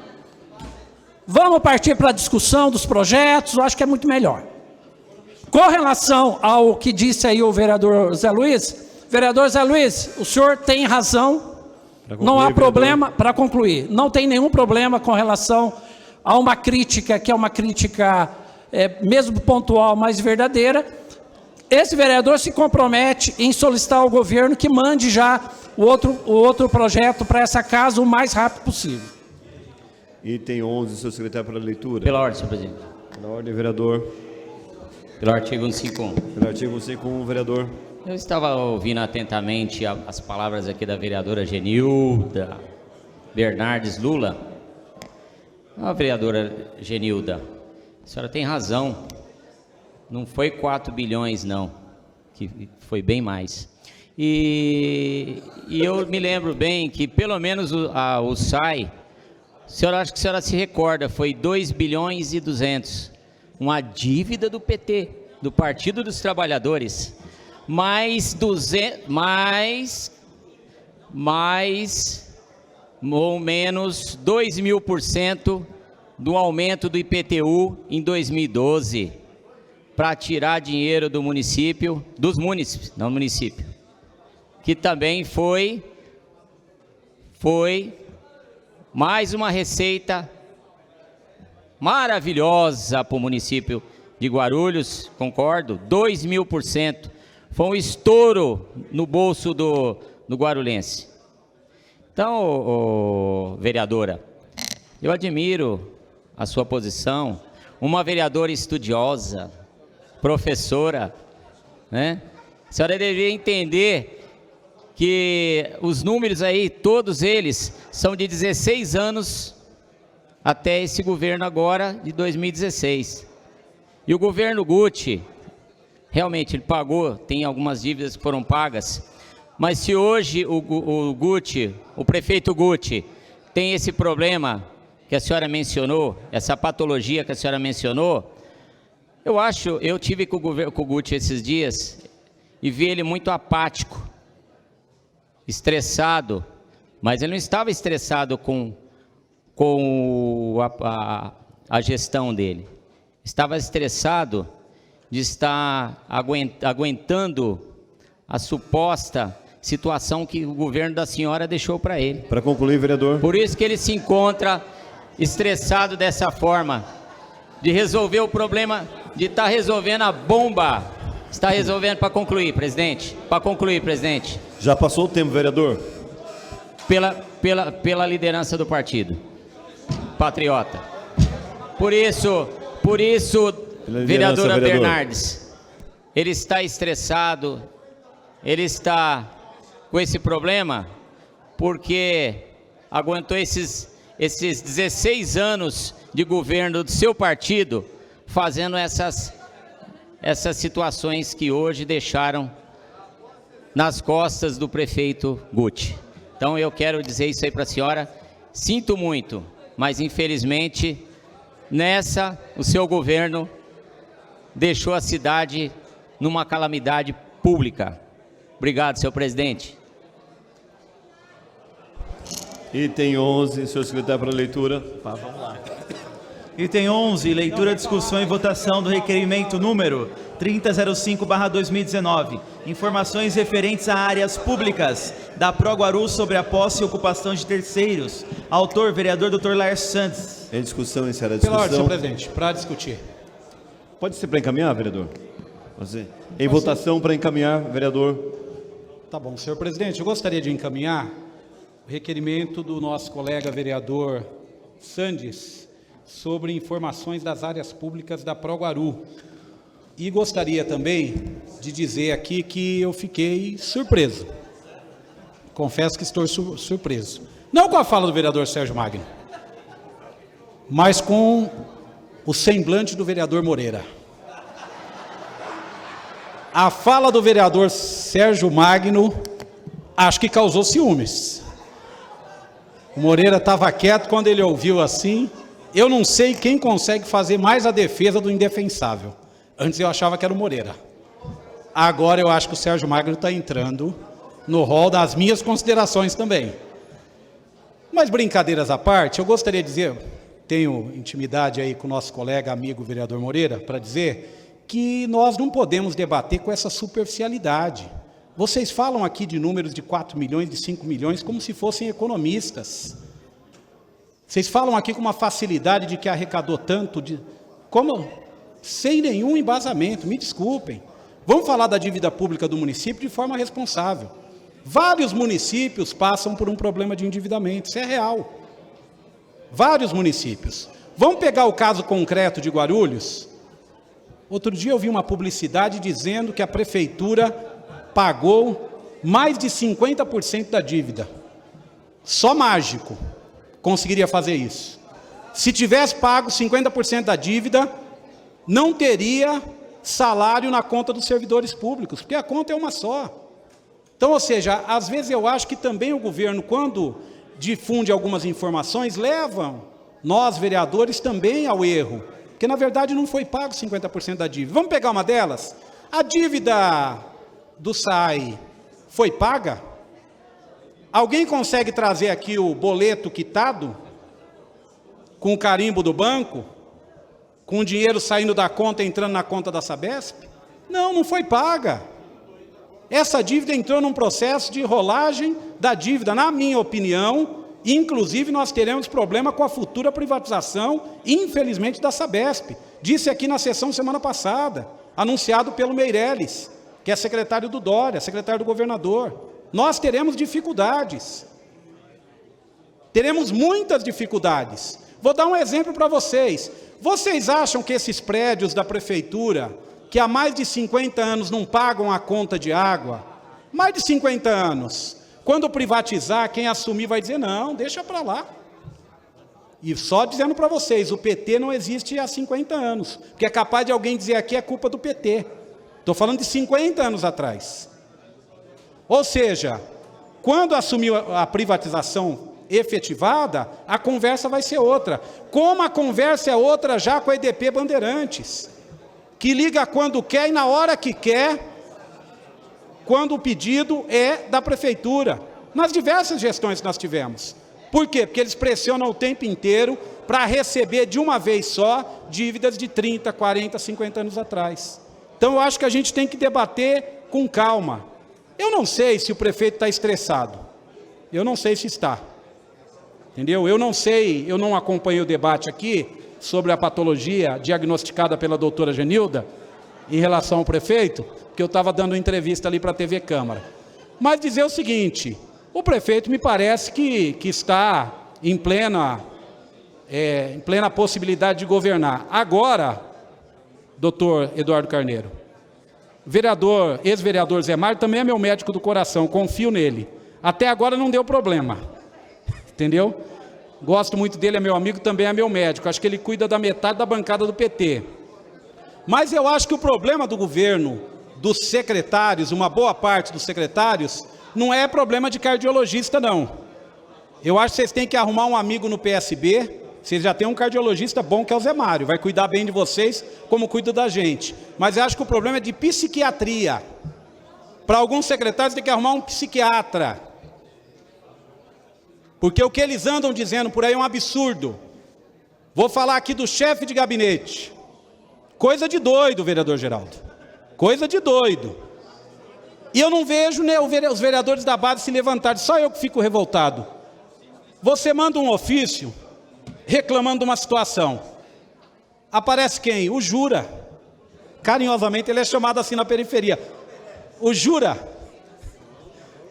Vamos partir para a discussão dos projetos, eu acho que é muito melhor. Com relação ao que disse aí o vereador Zé Luiz, o senhor tem razão, não há problema, para concluir, não tem nenhum problema com relação a uma crítica, que é uma crítica mesmo pontual, mas verdadeira. Esse vereador se compromete em solicitar ao governo que mande já o outro projeto para essa casa o mais rápido possível. Item 11, seu secretário para a leitura. Pela ordem, senhor presidente. Pela ordem, vereador. Pelo artigo 151. Pelo artigo 151, vereador. Eu estava ouvindo atentamente as palavras aqui da vereadora Genilda Bernardes Lula. Vereadora Genilda, a senhora tem razão. Não foi 4 bilhões, não, que foi bem mais. E eu me lembro bem que pelo menos o SAI, acho que a senhora se recorda, foi 2 bilhões e 200. Uma dívida do PT, do Partido dos Trabalhadores. Mais ou menos 2.000% do aumento do IPTU em 2012, para tirar dinheiro do município, dos munícipes, não do município, que também foi mais uma receita maravilhosa para o município de Guarulhos, concordo, 2.000%. Foi um estouro no bolso do guarulhense. Então, vereadora, eu admiro a sua posição, uma vereadora estudiosa, professora, né? A senhora deveria entender que os números aí, todos eles, são de 16 anos até esse governo agora, de 2016. E o governo Guti, realmente ele pagou, tem algumas dívidas que foram pagas, mas se hoje o prefeito Guti tem esse problema que a senhora mencionou, essa patologia que a senhora mencionou, eu tive com o Guti esses dias e vi ele muito apático, estressado, mas ele não estava estressado com a gestão dele, estava estressado de estar aguentando a suposta situação que o governo da senhora deixou para ele. Para concluir, vereador. Por isso que ele se encontra estressado dessa forma, de resolver o problema, de estar resolvendo a bomba. Está resolvendo para concluir, presidente. Para concluir, presidente. Já passou o tempo, vereador. Pela liderança do partido. Patriota. Por isso, vereadora Bernardes, ele está estressado, ele está com esse problema porque aguentou esses 16 anos de governo do seu partido fazendo essas situações que hoje deixaram nas costas do prefeito Guti. Então eu quero dizer isso aí para a senhora, sinto muito, mas infelizmente o seu governo deixou a cidade numa calamidade pública. Obrigado, senhor presidente. Item 11, senhor secretário, para leitura. Vamos lá. Item 11, leitura, discussão e votação do requerimento número 3005/2019. Informações referentes a áreas públicas da Proguarus sobre a posse e ocupação de terceiros. Autor, vereador Dr. Laércio Santos. Em discussão, encerra a Pela discussão. ordem, senhor presidente, para discutir. Pode ser para encaminhar, vereador? Em votação para encaminhar, vereador. Tá bom, senhor presidente, eu gostaria de encaminhar o requerimento do nosso colega vereador Sandes sobre informações das áreas públicas da Proguaru. E gostaria também de dizer aqui que eu fiquei surpreso. Confesso que estou surpreso. Não com a fala do vereador Sérgio Magno, mas com o semblante do vereador Moreira. A fala do vereador Sérgio Magno acho que causou ciúmes. O Moreira estava quieto quando ele ouviu assim. Eu não sei quem consegue fazer mais a defesa do indefensável. Antes eu achava que era o Moreira. Agora eu acho que o Sérgio Magno está entrando no rol das minhas considerações também. Mas brincadeiras à parte, eu gostaria de dizer, tenho intimidade aí com o nosso colega, amigo vereador Moreira, para dizer que nós não podemos debater com essa superficialidade. Vocês falam aqui de números de 4 milhões, de 5 milhões, como se fossem economistas. Vocês falam aqui com uma facilidade de que arrecadou tanto, sem nenhum embasamento, me desculpem. Vamos falar da dívida pública do município de forma responsável. Vários municípios passam por um problema de endividamento, isso é real. Vários municípios. Vamos pegar o caso concreto de Guarulhos? Outro dia eu vi uma publicidade dizendo que a prefeitura pagou mais de 50% da dívida. Só mágico conseguiria fazer isso. Se tivesse pago 50% da dívida, não teria salário na conta dos servidores públicos, porque a conta é uma só. Então, ou seja, às vezes eu acho que também o governo, quando difunde algumas informações, levam nós, vereadores, também ao erro, porque na verdade não foi pago 50% da dívida. Vamos pegar uma delas? A dívida do SAI foi paga? Alguém consegue trazer aqui o boleto quitado, com o carimbo do banco, com o dinheiro saindo da conta e entrando na conta da Sabesp? Não, não foi paga. Essa dívida entrou num processo de rolagem da dívida, na minha opinião. Inclusive nós teremos problema com a futura privatização, infelizmente, da Sabesp. Disse aqui na sessão semana passada, anunciado pelo Meirelles, que é secretário do Dória, secretário do governador. Nós teremos dificuldades. Teremos muitas dificuldades. Vou dar um exemplo para vocês. Vocês acham que esses prédios da prefeitura, que há mais de 50 anos não pagam a conta de água, mais de 50 anos, quando privatizar, quem assumir vai dizer, não, deixa para lá. E só dizendo para vocês, o PT não existe há 50 anos, porque é capaz de alguém dizer aqui é culpa do PT. Estou falando de 50 anos atrás. Ou seja, quando assumiu a privatização efetivada, a conversa vai ser outra. Como a conversa é outra já com a EDP Bandeirantes, que liga quando quer e na hora que quer, quando o pedido é da prefeitura. Nas diversas gestões que nós tivemos. Por quê? Porque eles pressionam o tempo inteiro para receber de uma vez só dívidas de 30, 40, 50 anos atrás. Então eu acho que a gente tem que debater com calma. Eu não sei se o prefeito está estressado. Eu não sei se está. Entendeu? Eu não sei, eu não acompanhei o debate aqui sobre a patologia diagnosticada pela doutora Genilda em relação ao prefeito, porque eu estava dando entrevista ali para a TV Câmara. Mas dizer o seguinte, o prefeito me parece que está em plena possibilidade de governar. Agora, doutor Eduardo Carneiro, ex-vereador Zé Mário também é meu médico do coração, confio nele. Até agora não deu problema, entendeu? Gosto muito dele, é meu amigo, também é meu médico. Acho que ele cuida da metade da bancada do PT. Mas eu acho que o problema do governo, dos secretários, uma boa parte dos secretários, não é problema de cardiologista, não. Eu acho que vocês têm que arrumar um amigo no PSB. Vocês já têm um cardiologista bom, que é o Zé Mário. Vai cuidar bem de vocês, como cuida da gente. Mas eu acho que o problema é de psiquiatria. Para alguns secretários tem que arrumar um psiquiatra. Porque o que eles andam dizendo por aí é um absurdo. Vou falar aqui do chefe de gabinete. Coisa de doido, vereador Geraldo. Coisa de doido. E eu não vejo, né, os vereadores da base se levantarem. Só eu que fico revoltado. Você manda um ofício reclamando de uma situação. Aparece quem? O Jura. Carinhosamente ele é chamado assim na periferia. O Jura.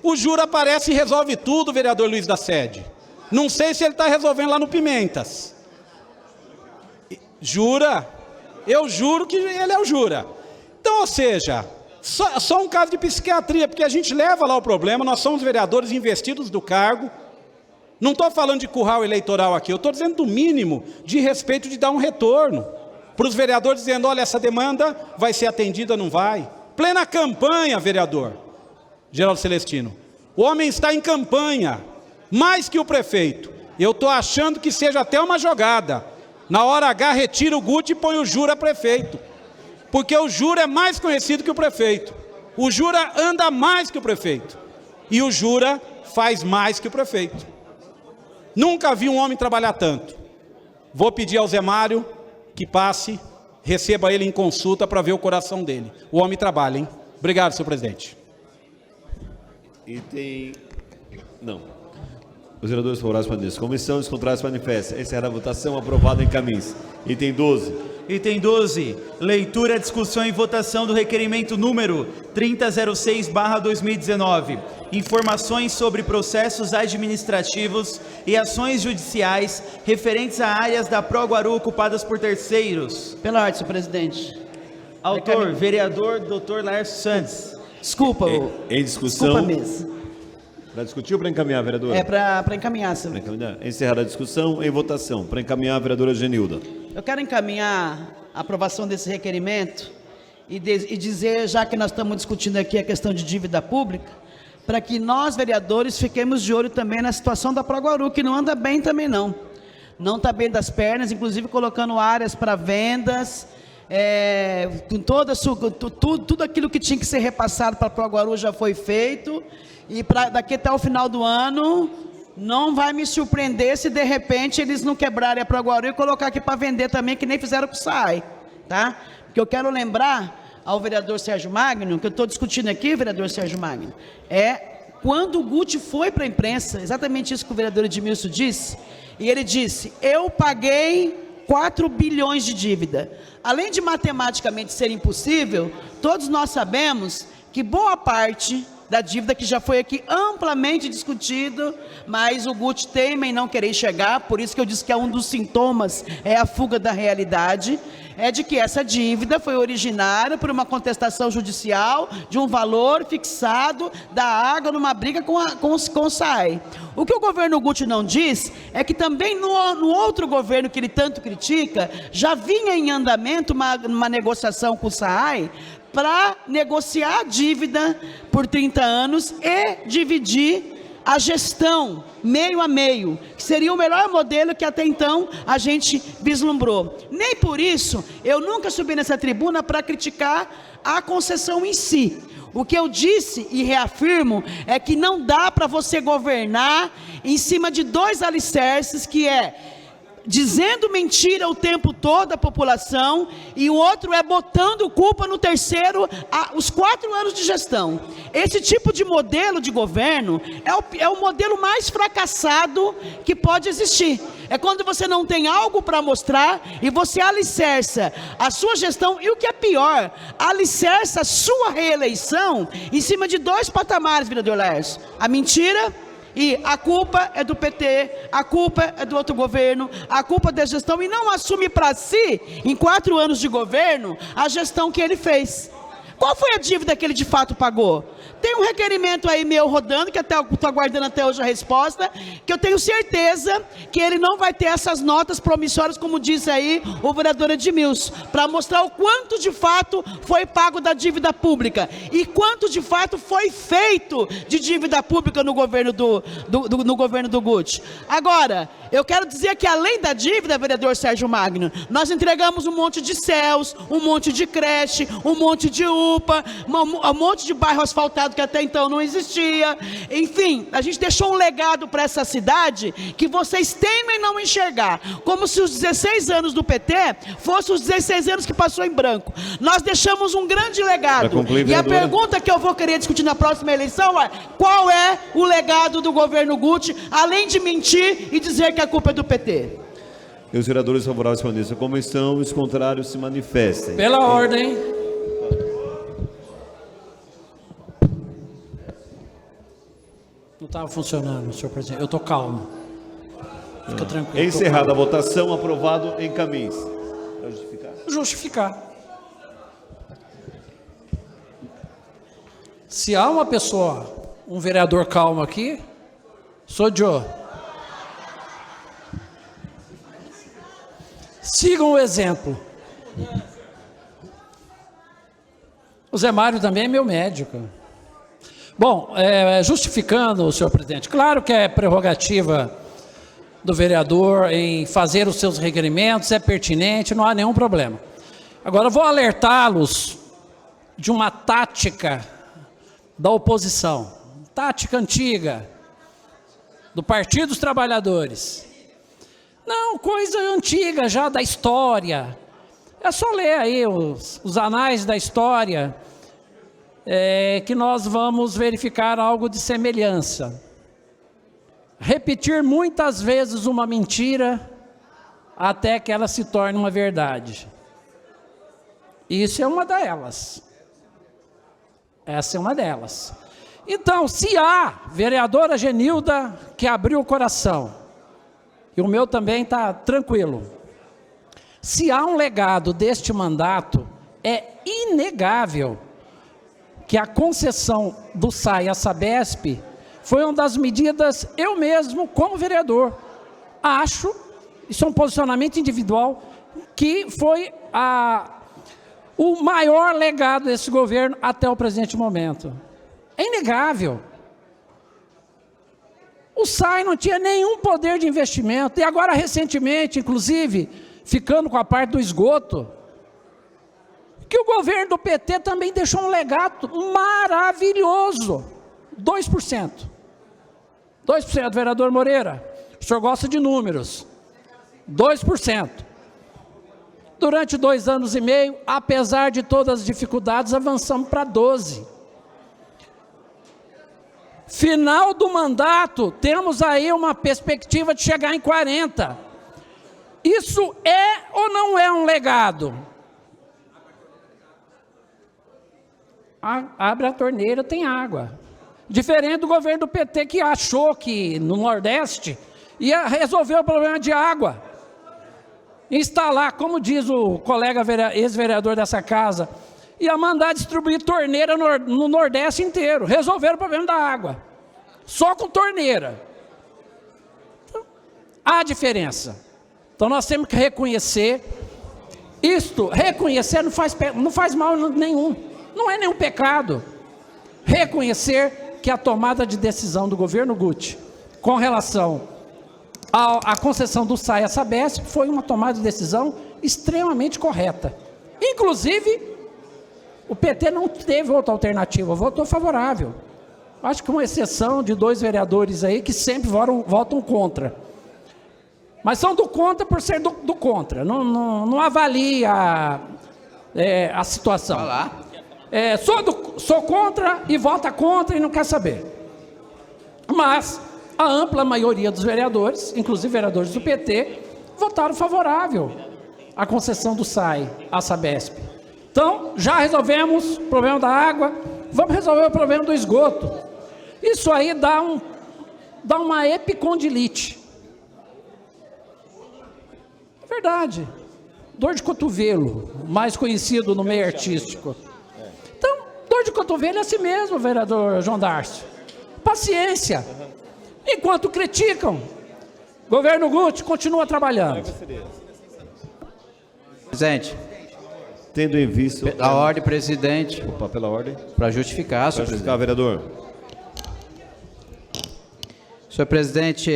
O Jura aparece e resolve tudo, vereador Luiz da Sede. Não sei se ele está resolvendo lá no Pimentas. Jura? Eu juro que ele é o Jura. Então, ou seja, só um caso de psiquiatria, porque a gente leva lá o problema, nós somos vereadores investidos do cargo. Não estou falando de curral eleitoral aqui, eu estou dizendo do mínimo de respeito, de dar um retorno para os vereadores, dizendo, olha, essa demanda vai ser atendida, não vai. Plena campanha, vereador Geraldo Celestino. O homem está em campanha, mais que o prefeito. Eu estou achando que seja até uma jogada. Na hora H, retira o Guti e põe o Jura prefeito. Porque o Jura é mais conhecido que o prefeito. O Jura anda mais que o prefeito. E o Jura faz mais que o prefeito. Nunca vi um homem trabalhar tanto. Vou pedir ao Zé Mário que passe, receba ele em consulta para ver o coração dele. O homem trabalha, hein? Obrigado, senhor presidente. Item... Não. Os vereadores favoráveis para isso. Comissão dos contrários manifesta. Encerrada a votação, aprovado em caminhos. Item 12. Item 12. Leitura, discussão e votação do requerimento número 3006/2019. Informações sobre processos administrativos e ações judiciais referentes a áreas da Pro-Guaru ocupadas por terceiros. Pela ordem, senhor presidente. Autor, vereador Dr. Laércio Santos. Desculpa. Em discussão. Desculpa mesmo. Para discutir ou para encaminhar, vereadora? É para encaminhar, senhor. Encerrada a discussão, em votação. Para encaminhar, a vereadora Genilda. Eu quero encaminhar a aprovação desse requerimento e dizer, já que nós estamos discutindo aqui a questão de dívida pública, para que nós, vereadores, fiquemos de olho também na situação da Proguaru, que não anda bem também não. Não está bem das pernas, inclusive colocando áreas para vendas, com tudo aquilo que tinha que ser repassado para Proguaru já foi feito, e daqui até o final do ano, não vai me surpreender se de repente eles não quebrarem a Proguaru e colocar aqui para vender também, que nem fizeram com o SAI, tá? Porque eu quero lembrar ao vereador Sérgio Magno, que eu estou discutindo aqui, vereador Sérgio Magno, quando o Guti foi para a imprensa, exatamente isso que o vereador Edmilson disse, e ele disse, eu paguei 4 bilhões de dívida. Além de matematicamente ser impossível, todos nós sabemos que boa parte da dívida, que já foi aqui amplamente discutido, mas o Guti teima em não querer enxergar, por isso que eu disse que um dos sintomas é a fuga da realidade, é de que essa dívida foi originada por uma contestação judicial de um valor fixado da água numa briga com o SAI. O que o governo Guti não diz é que também no outro governo que ele tanto critica, já vinha em andamento uma negociação com o SAI para negociar a dívida por 30 anos e dividir a gestão meio a meio, que seria o melhor modelo que até então a gente vislumbrou. Nem por isso eu nunca subi nessa tribuna para criticar a concessão em si. O que eu disse e reafirmo é que não dá para você governar em cima de 2 alicerces, que dizendo mentira o tempo todo à população, e o outro botando culpa no terceiro os 4 anos de gestão. Esse tipo de modelo de governo é o modelo mais fracassado que pode existir. É quando você não tem algo para mostrar e você alicerça a sua gestão, e o que é pior, alicerça a sua reeleição em cima de 2 patamares, vereador Laércio. A mentira. E a culpa é do PT, a culpa é do outro governo, a culpa da gestão, e não assume para si, em 4 anos de governo, a gestão que ele fez. Qual foi a dívida que ele de fato pagou? Tem um requerimento aí meu rodando, que até estou aguardando até hoje a resposta, que eu tenho certeza que ele não vai ter essas notas promissórias, como disse aí o vereador Edmilson, para mostrar o quanto de fato foi pago da dívida pública e quanto de fato foi feito de dívida pública no governo no governo do Guti. Agora, eu quero dizer que além da dívida, vereador Sérgio Magno, nós entregamos um monte de CELS, um monte de creche, um monte de UPA, um monte de bairro asfaltado que até então não existia. Enfim, a gente deixou um legado para essa cidade que vocês temem não enxergar, como se os 16 anos do PT fossem os 16 anos que passou em branco. Nós deixamos um grande legado. Concluir, e a pergunta que eu vou querer discutir na próxima eleição é: qual é o legado do governo Guti, além de mentir e dizer que a culpa é do PT? E os vereadores favoráveis permaneçam como estão, os contrários se manifestem. Pela ordem. Não estava funcionando, senhor presidente. Eu estou calmo. Fica tranquilo. Encerrada a votação, aprovado, encaminhe-se. Para justificar? Justificar. Se há uma pessoa, um vereador calmo aqui, sou eu. Sigam o exemplo. O Zé Mário também é meu médico. Bom, justificando, senhor presidente, claro que é prerrogativa do vereador em fazer os seus requerimentos, é pertinente, não há nenhum problema. Agora, vou alertá-los de uma tática da oposição, tática antiga, do Partido dos Trabalhadores. Não, coisa antiga já da história. É só ler aí os anais da história, que nós vamos verificar algo de semelhança. Repetir muitas vezes uma mentira até que ela se torne uma verdade. Isso é uma delas. Essa é uma delas. Então, se a vereadora Genilda, que abriu o coração, e o meu também está tranquilo, se há um legado deste mandato, é inegável que a concessão do SAI à Sabesp foi uma das medidas, eu mesmo, como vereador, acho, isso é um posicionamento individual, que foi o maior legado desse governo até o presente momento. É inegável. O SAI não tinha nenhum poder de investimento, e agora recentemente, inclusive, ficando com a parte do esgoto, que o governo do PT também deixou um legado maravilhoso, 2%. 2%, vereador Moreira, o senhor gosta de números, 2%. Durante 2 anos e meio, apesar de todas as dificuldades, avançamos para 12%. Final do mandato, temos aí uma perspectiva de chegar em 40%. Isso é ou não é um legado? Abre a torneira, tem água. Diferente do governo do PT, que achou que no Nordeste ia resolver o problema de água. Instalar, como diz o colega ex-vereador dessa casa, ia mandar distribuir torneira no Nordeste inteiro. Resolveram o problema da água. Só com torneira. Então, há diferença. Então nós temos que reconhecer. Reconhecer não faz mal nenhum. Não é nenhum pecado. Reconhecer que a tomada de decisão do governo Guti com relação à concessão do SAI à Sabesp foi uma tomada de decisão extremamente correta. Inclusive, o PT não teve outra alternativa, votou favorável. Acho que com exceção de 2 vereadores aí que sempre votam contra. Mas são do contra por ser do contra. Não avalia a situação. Sou contra e vota contra e não quer saber. Mas a ampla maioria dos vereadores, inclusive vereadores do PT, votaram favorável à concessão do SAI à Sabesp. Então, já resolvemos o problema da água, vamos resolver o problema do esgoto. Isso aí dá uma epicondilite. É verdade. Dor de cotovelo, mais conhecido no meio artístico. Então, dor de cotovelo é assim mesmo, vereador João Darcio. Paciência. Enquanto criticam, governo Guti continua trabalhando. Presidente. Tendo em vista... Pela ordem, presidente. Opa, pela ordem. Para justificar, senhor presidente. Para justificar, vereador. Senhor presidente,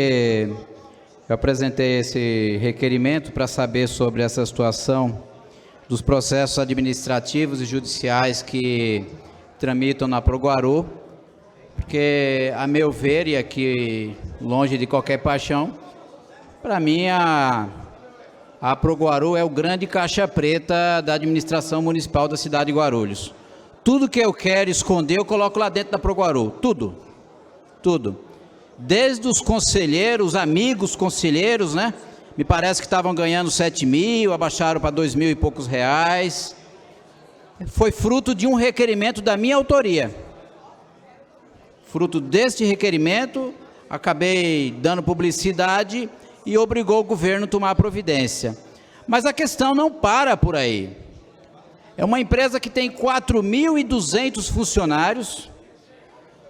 eu apresentei esse requerimento para saber sobre essa situação dos processos administrativos e judiciais que tramitam na Proguaru, porque, a meu ver, e aqui longe de qualquer paixão, para mim a Proguaru é o grande caixa preta da administração municipal da cidade de Guarulhos. Tudo que eu quero esconder, eu coloco lá dentro da Proguaru. Tudo. Tudo. Desde os conselheiros, amigos conselheiros, né? Me parece que estavam ganhando 7 mil, abaixaram para 2 mil e poucos reais. Foi fruto de um requerimento da minha autoria. Fruto deste requerimento, acabei dando publicidade e obrigou o governo a tomar providência. Mas a questão não para por aí. É uma empresa que tem 4.200 funcionários,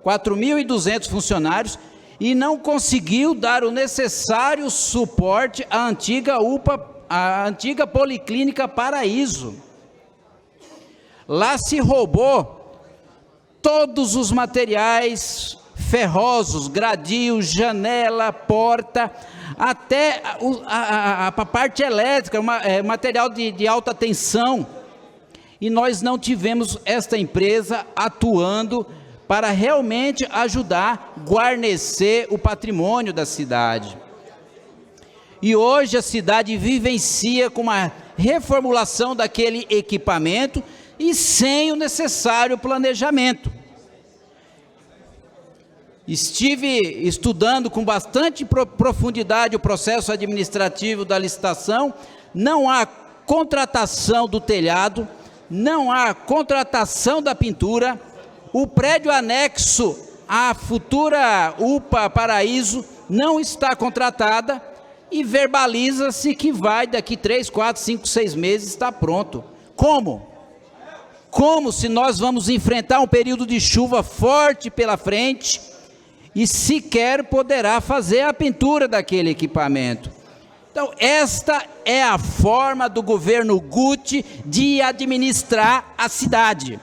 4.200 funcionários, e não conseguiu dar o necessário suporte à antiga UPA, à antiga Policlínica Paraíso. Lá se roubou todos os materiais ferrosos, gradil, janela, porta, até a parte elétrica, material de alta tensão. E nós não tivemos esta empresa atuando para realmente ajudar a guarnecer o patrimônio da cidade. E hoje a cidade vivencia com uma reformulação daquele equipamento e sem o necessário planejamento. Estive estudando com bastante profundidade o processo administrativo da licitação, não há contratação do telhado, não há contratação da pintura, o prédio anexo à futura UPA Paraíso não está contratada e verbaliza-se que vai daqui 3, 4, 5, 6 meses estar pronto. Como? Como se nós vamos enfrentar um período de chuva forte pela frente e sequer poderá fazer a pintura daquele equipamento? Então, esta é a forma do governo Guti de administrar a cidade.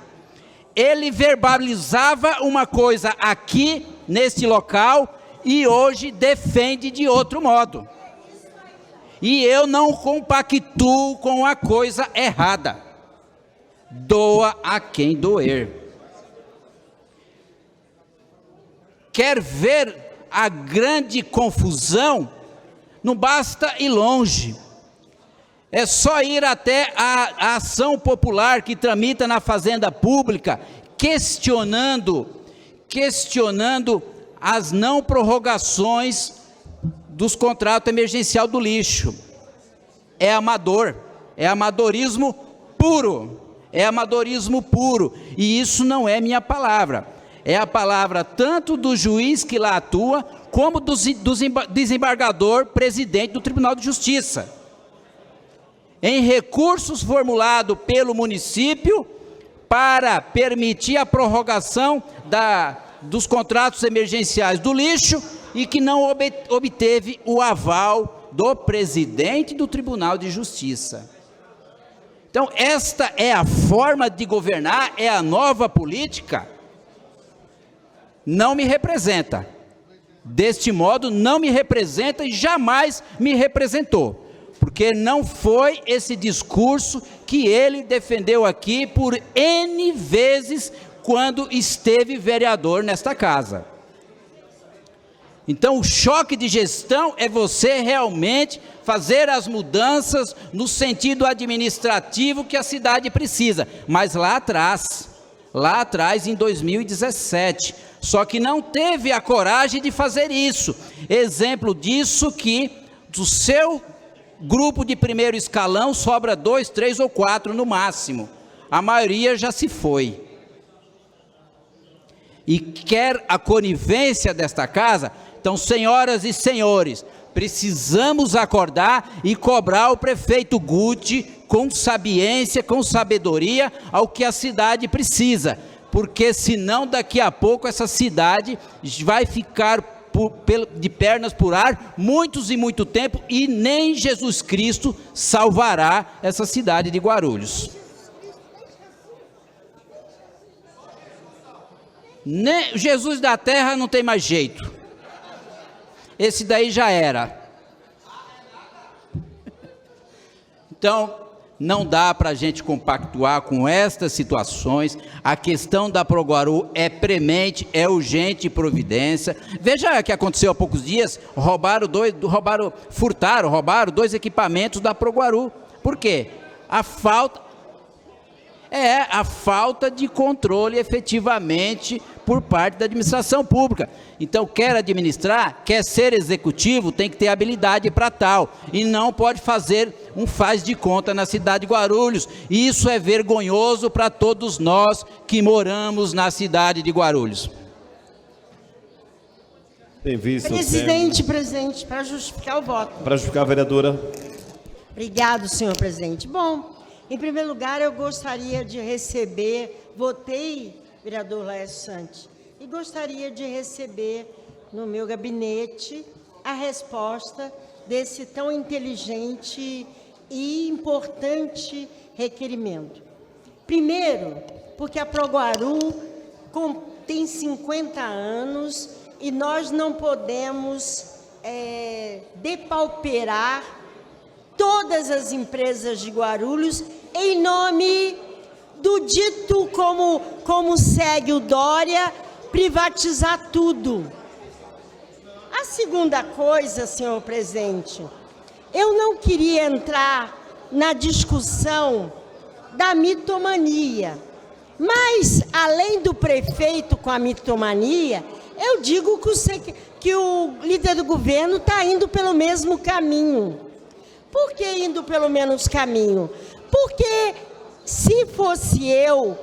Ele verbalizava uma coisa aqui, neste local, e hoje defende de outro modo. E eu não compactuo com a coisa errada. Doa a quem doer. Quer ver a grande confusão? Não basta ir longe. É só ir até a ação popular que tramita na Fazenda Pública, questionando as não prorrogações dos contratos emergencial do lixo. É amador, é amadorismo puro, e isso não é minha palavra, é a palavra tanto do juiz que lá atua, como do desembargador presidente do Tribunal de Justiça. Em recursos formulados pelo município para permitir a prorrogação dos contratos emergenciais do lixo e que não obteve o aval do presidente do Tribunal de Justiça. Então, esta é a forma de governar, é a nova política. Não me representa. Deste modo, não me representa e jamais me representou. Porque não foi esse discurso que ele defendeu aqui por N vezes quando esteve vereador nesta casa. Então, o choque de gestão é você realmente fazer as mudanças no sentido administrativo que a cidade precisa. Mas lá atrás, em 2017, só que não teve a coragem de fazer isso. Exemplo disso que do seu grupo de primeiro escalão sobra 2, 3 ou 4 no máximo. A maioria já se foi. E quer a conivência desta casa? Então, senhoras e senhores, precisamos acordar e cobrar o prefeito Guti com sabiência, com sabedoria, ao que a cidade precisa. Porque senão daqui a pouco essa cidade vai ficar de pernas por ar muitos e muito tempo e nem Jesus Cristo salvará essa cidade de Guarulhos. Nem Jesus da terra não tem mais jeito. Esse daí já era. Então, não dá para a gente compactuar com estas situações. A questão da Proguaru é premente, é urgente providência. Veja o que aconteceu há poucos dias, roubaram 2 equipamentos da Proguaru. Por quê? A falta de controle efetivamente por parte da administração pública. Então, quer administrar, quer ser executivo, tem que ter habilidade para tal, e não pode fazer um faz de conta na cidade de Guarulhos. Isso é vergonhoso para todos nós que moramos na cidade de Guarulhos. Tem visto, presidente, para justificar o voto. Para justificar, vereadora. Obrigado, senhor presidente. Bom, em primeiro lugar, eu gostaria de receber, votei, vereador Laércio Santos, e gostaria de receber no meu gabinete a resposta desse tão inteligente e importante requerimento. Primeiro, porque a Proguaru tem 50 anos e nós não podemos depauperar todas as empresas de Guarulhos em nome do dito, como segue o Dória, privatizar tudo. A segunda coisa, senhor presidente, eu não queria entrar na discussão da mitomania, mas, além do prefeito com a mitomania, eu digo que o líder do governo está indo pelo mesmo caminho. Por que indo pelo mesmo caminho? Porque se fosse eu,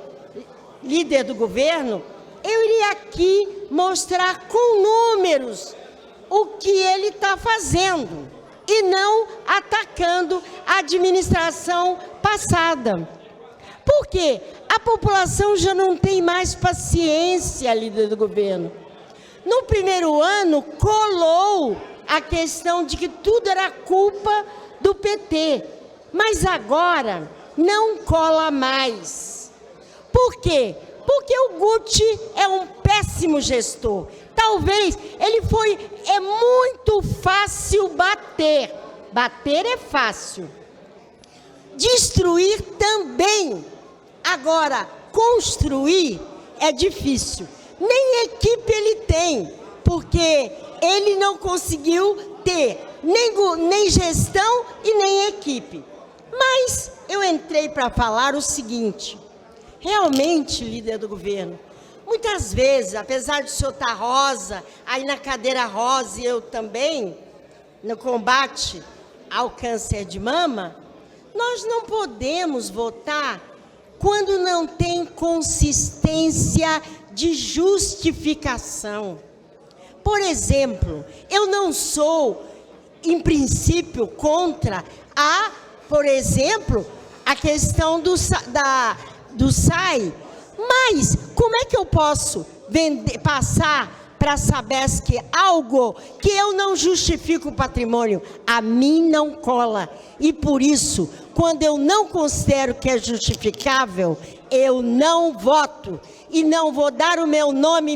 líder do governo, eu iria aqui mostrar com números o que ele está fazendo e não atacando a administração passada. Por quê? A população já não tem mais paciência, líder do governo. No primeiro ano, colou a questão de que tudo era culpa do PT. Mas agora não cola mais. Por quê? Porque o Guti é um péssimo gestor. Talvez é muito fácil bater. Bater é fácil. Destruir também. Agora, construir é difícil. Nem equipe ele tem, porque ele não conseguiu ter nem gestão e nem equipe. Mas eu entrei para falar o seguinte: realmente, líder do governo, muitas vezes, apesar de o senhor estar rosa, aí na cadeira rosa e eu também, no combate ao câncer de mama, nós não podemos votar quando não tem consistência de justificação. Por exemplo, eu não sou, em princípio, contra por exemplo, a questão do SAI, mas como é que eu posso passar para a Sabesp algo que eu não justifico o patrimônio? A mim não cola. E por isso, quando eu não considero que é justificável, eu não voto. E não vou dar o meu nome,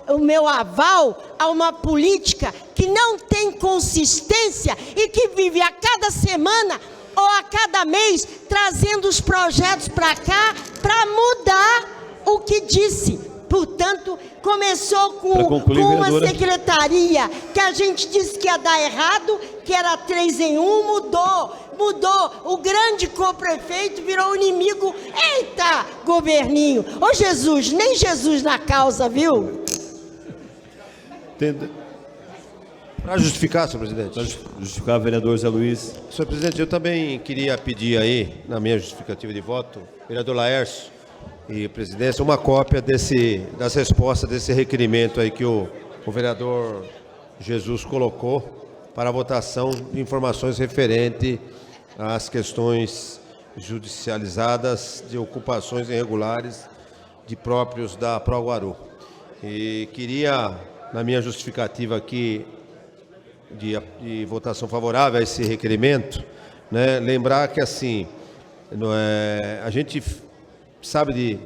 o meu aval a uma política que não tem consistência e que vive a cada semana ou a cada mês trazendo os projetos para cá para mudar o que disse. Portanto, começou com uma secretaria que a gente disse que ia dar errado, que era 3 em 1, mudou. O grande co-prefeito virou inimigo. Eita, governinho! Ô Jesus, nem Jesus na causa, viu? Para justificar, senhor presidente. Para justificar, vereador Zé Luiz. Senhor presidente, eu também queria pedir aí, na minha justificativa de voto, vereador Laércio e presidência, uma cópia das respostas desse requerimento aí que o vereador Jesus colocou para a votação de informações referente às questões judicializadas de ocupações irregulares de próprios da Proguaru. E queria, na minha justificativa aqui de votação favorável a esse requerimento, né, lembrar que assim, a gente sabe de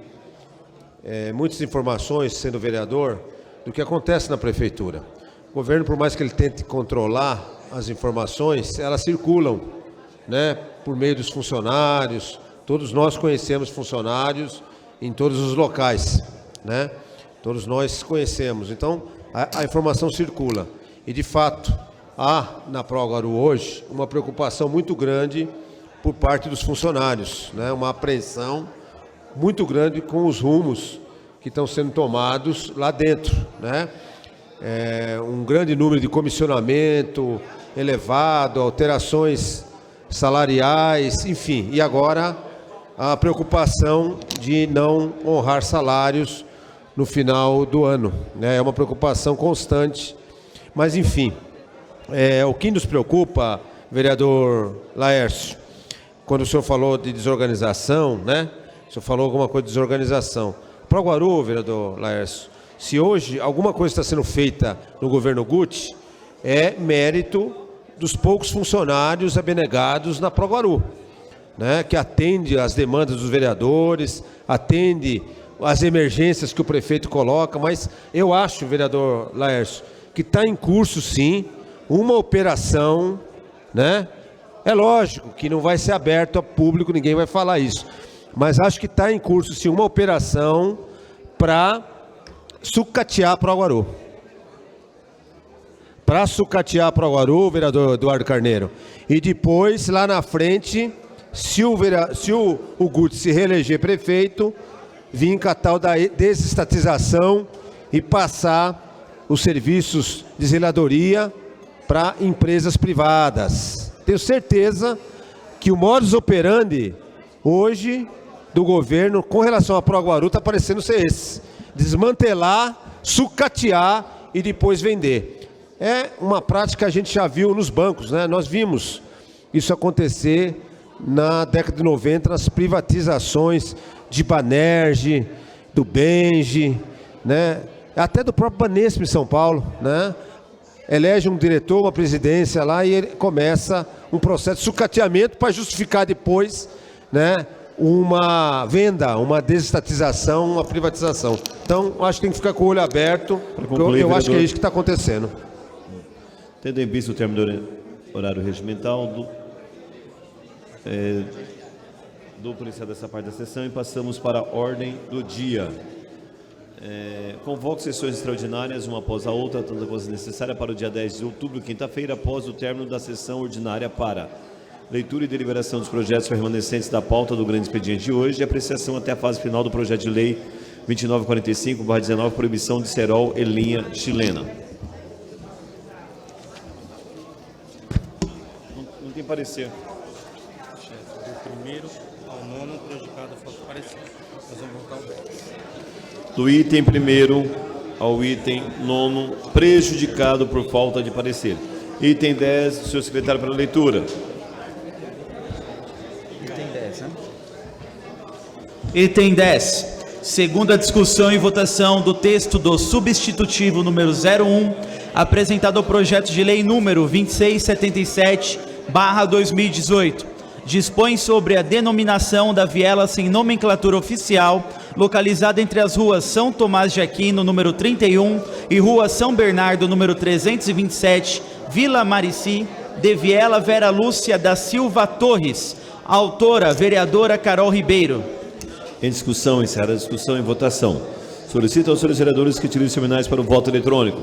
muitas informações, sendo vereador, do que acontece na prefeitura. O governo, por mais que ele tente controlar as informações, elas circulam, né, por meio dos funcionários. Todos nós conhecemos funcionários em todos os locais, né? Todos nós conhecemos. Então, a informação circula. E, de fato, há na Proguaru hoje uma preocupação muito grande por parte dos funcionários, né? Uma apreensão muito grande com os rumos que estão sendo tomados lá dentro, né? Um grande número de comissionamento elevado, alterações salariais, enfim. E agora a preocupação de não honrar salários no final do ano, né? É uma preocupação constante, mas enfim, o que nos preocupa, vereador Laércio, quando o senhor falou de desorganização, né? O senhor falou alguma coisa de desorganização. Proguaru, vereador Laércio, se hoje alguma coisa está sendo feita no governo Guti, é mérito dos poucos funcionários abnegados na Proguaru, né? Que atende às demandas dos vereadores, atende às emergências que o prefeito coloca, mas eu acho, vereador Laércio, que está em curso, sim, uma operação, né? É lógico que não vai ser aberto a público, ninguém vai falar isso, mas acho que está em curso, sim, uma operação para sucatear Proguaru. Para sucatear Proguaru, vereador Eduardo Carneiro. E depois, lá na frente, se o Guti se reeleger prefeito, vir com a tal da desestatização e passar os serviços de zeladoria para empresas privadas. Tenho certeza que o modus operandi hoje do governo com relação a Proguaru está parecendo ser esse: desmantelar, sucatear e depois vender. É uma prática que a gente já viu nos bancos, né? Nós vimos isso acontecer na década de 90, nas privatizações de Banerj, do Benji, né? Até do próprio Banesp em São Paulo, né? elege um diretor, uma presidência lá e ele começa um processo de sucateamento para justificar depois, né, uma venda, uma desestatização, uma privatização. Então, acho que tem que ficar com o olho aberto, eu acho que é isso que está acontecendo. Tendo em vista o término do horário regimental, dou por iniciada essa parte da sessão e passamos para a ordem do dia. Convoco sessões extraordinárias, uma após a outra, tanto quanto necessária, para o dia 10 de outubro, quinta-feira, após o término da sessão ordinária, para leitura e deliberação dos projetos remanescentes da pauta do grande expediente de hoje e apreciação até a fase final do projeto de lei 2945/19, proibição de cerol e linha chilena. Não tem parecer. Do primeiro ao nono, prejudicado a falta de parecer. Nós vamos voltar ao 10. Do item primeiro ao item nono, prejudicado por falta de parecer. Item 10, senhor secretário, para leitura. Item 10, né? Item 10. Segunda discussão e votação do texto do substitutivo número 01, apresentado ao projeto de lei número 2677/2018. Dispõe sobre a denominação da viela sem nomenclatura oficial, localizada entre as ruas São Tomás de Aquino, número 31, e Rua São Bernardo, número 327, Vila Marici, de Viela Vera Lúcia da Silva Torres. Autora, vereadora Carol Ribeiro. Em discussão, encerrada a discussão e votação. Solicito aos senhores vereadores que tirem os terminais para o voto eletrônico.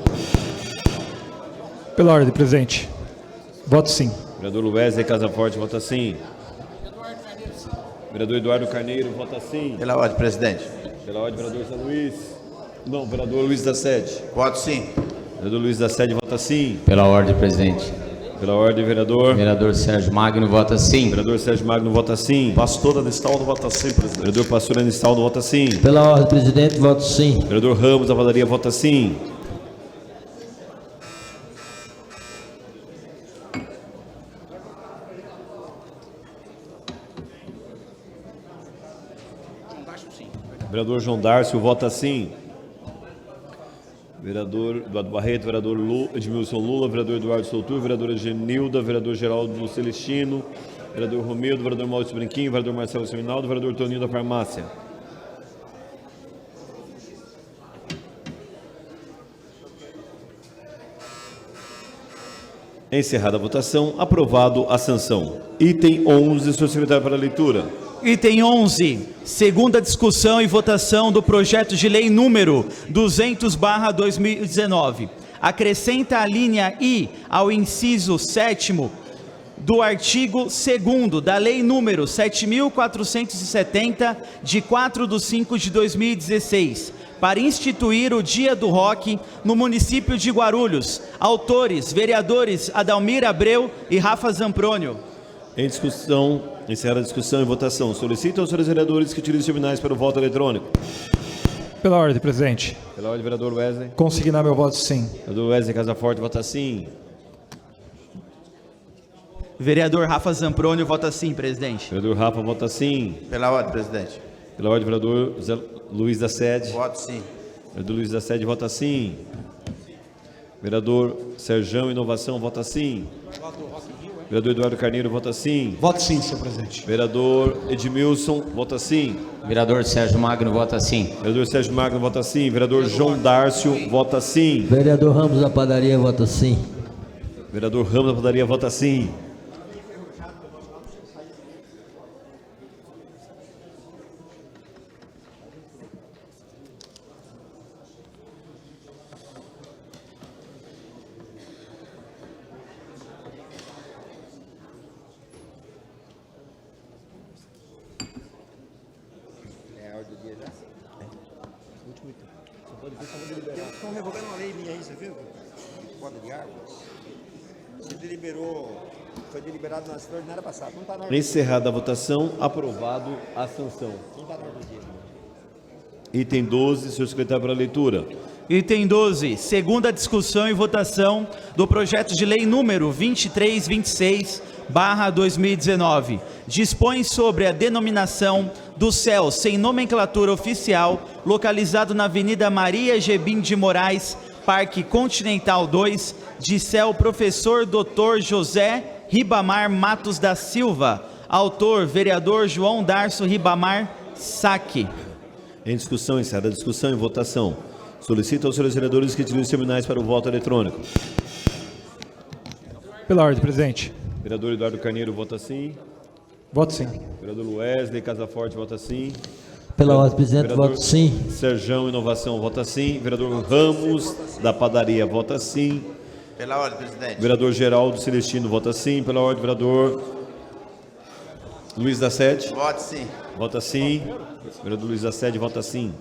Pela ordem, presidente. Voto sim. Vereador Wesley Casaforte, vota sim. Vereador Eduardo Carneiro, vota sim. Pela ordem, presidente. Pela ordem, vereador São Luís. Não, vereador Luiz da Sede. Voto sim. Vereador Luiz da Sede, vota sim. Pela ordem, presidente. Pela ordem, vereador. Vereador Sérgio Magno, vota sim. Vereador Sérgio Magno, vota sim. Pastor Anistaldo, vota sim, presidente. Vereador Pastor Anistaldo, vota sim. Pela ordem, presidente, voto sim. Vereador Ramos da Padaria, vota sim. Vereador João Dárcio, vota sim. Vereador Eduardo Barreto, vereador Edmilson Lula, vereador Eduardo Soutur, vereadora Genilda, vereador Geraldo Celestino, vereador Romildo, vereador Maurício Brinquinho, vereador Marcelo Seminaldo, vereador Toninho da Farmácia. Encerrada a votação, aprovado a sanção. Item 11, senhor secretário, para a leitura. Item 11, segunda discussão e votação do projeto de lei número 200/2019. Acrescenta a linha I ao inciso 7º do artigo 2º da lei número 7.470, de 4/5/2016, para instituir o Dia do Rock no município de Guarulhos. Autores, vereadores Adalmir Abreu e Rafa Zamprônio. Em discussão, encerrada a discussão e votação. Solicito aos senhores vereadores que tirem os terminais para o voto eletrônico. Pela ordem, presidente. Pela ordem, vereador Wesley. Consignar meu voto sim. Vereador Wesley Casaforte, vota sim. Vereador Rafa Zamprônio, vota sim, presidente. Vereador Rafa, vota sim. Pela ordem, presidente. Pela ordem, vereador Luiz da Sede. Voto sim. Vereador Luiz da Sede, vota sim. Vereador Serjão Inovação, vota sim. Vereador Eduardo Carneiro, vota sim. Voto sim, senhor presidente. Vereador Edmilson, vota sim. Vereador Sérgio Magno, vota sim. Vereador Sérgio Magno, vota sim. Vereador João Dárcio, vota sim. Vereador Ramos da Padaria, vota sim. Vereador Ramos da Padaria, vota sim. Estão revogando uma lei minha aí, você viu? Poda de árvores. Você foi deliberado na extraordinária passada. Não está na ordem. Encerrada a votação, aprovado a sanção. Não está na ordem do dia. Item 12, senhor secretário, para a leitura. Item 12, segunda discussão e votação do projeto de lei número 2326/2019. Dispõe sobre a denominação do céu sem nomenclatura oficial, localizado na Avenida Maria Gebim de Moraes, Parque Continental 2, Disse o professor Dr. José Ribamar Matos da Silva. Autor, vereador João Darcio Ribamar Saque. Em discussão, encerrada a discussão, em votação. Solicito aos senhores vereadores que tirem os terminais para o voto eletrônico. Pela ordem, presidente. Vereador Eduardo Carneiro, vota sim. Voto sim. Vereador Wesley Casaforte, vota sim. Pela ordem, presidente, voto sim. Serjão Inovação, vota sim. Vereador Ramos, da Padaria, vota sim. Pela ordem, presidente. Vereador Geraldo Celestino, vota sim. Pela ordem, vereador Luiz da Sede. Vote sim. Vota sim. Vereador Luiz da Sede, vota sim.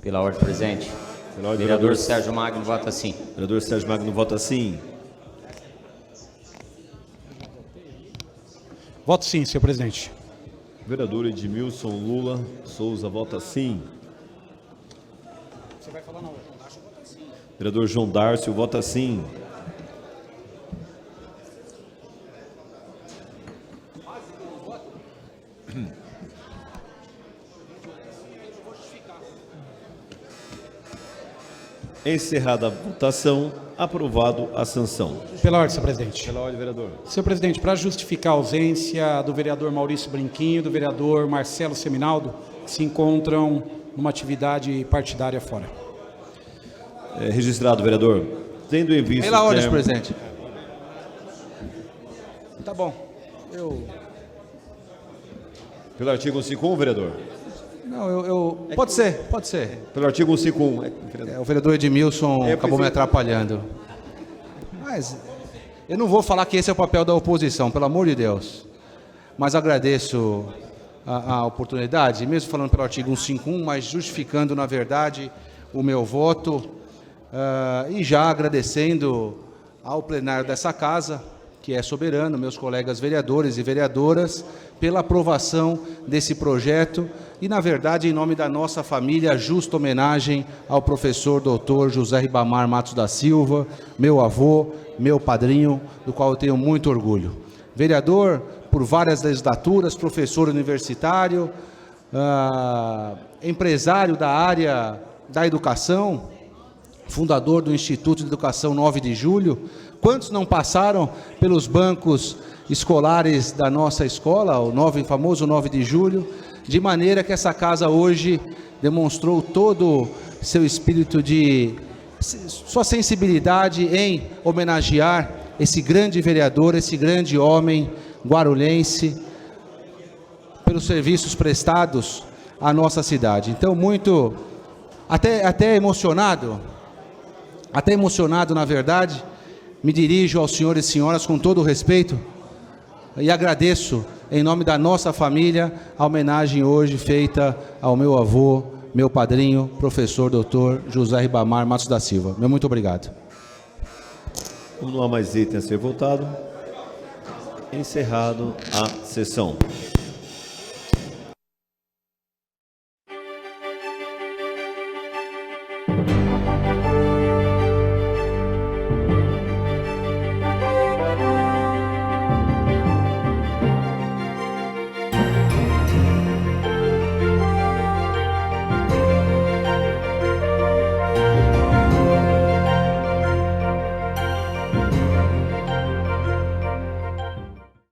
Pela ordem, presidente. Pela ordem, Vereador Sérgio Magno, vota sim. Vereador Sérgio Magno, vota sim. Voto sim, senhor presidente. Vereador Edmilson Lula Souza, vota sim. Você vai falar na outra. Vota sim. Vereador João Darcio, vota sim. Encerrada a votação, aprovado a sanção. Pela ordem, senhor presidente. Pela ordem, vereador. Senhor presidente, para justificar a ausência do vereador Maurício Brinquinho e do vereador Marcelo Seminaldo, que se encontram numa atividade partidária fora. Registrado, vereador. Tendo em vista... Pela ordem, termo... presidente. Tá bom. Pelo artigo 151, vereador. Não, pode ser. Pelo artigo 151. O vereador Edmilson acabou me atrapalhando. Mas eu não vou falar que esse é o papel da oposição, pelo amor de Deus. Mas agradeço a oportunidade, mesmo falando pelo artigo 151, mas justificando, na verdade, o meu voto. E já agradecendo ao plenário dessa casa, que é soberano, meus colegas vereadores e vereadoras, pela aprovação desse projeto e, na verdade, em nome da nossa família, justa homenagem ao professor doutor José Ribamar Matos da Silva, meu avô, meu padrinho, do qual eu tenho muito orgulho. Vereador por várias legislaturas, professor universitário, empresário da área da educação, fundador do Instituto de Educação 9 de Julho. Quantos não passaram pelos bancos escolares da nossa escola, o famoso 9 de Julho, de maneira que essa casa hoje demonstrou todo seu espírito sua sensibilidade em homenagear esse grande vereador, esse grande homem guarulhense, pelos serviços prestados à nossa cidade. Então, até emocionado, na verdade, me dirijo aos senhores e senhoras com todo o respeito e agradeço, em nome da nossa família, a homenagem hoje feita ao meu avô, meu padrinho, professor doutor José Ribamar Matos da Silva. Meu muito obrigado. Como não há mais item a ser votado, encerrado a sessão.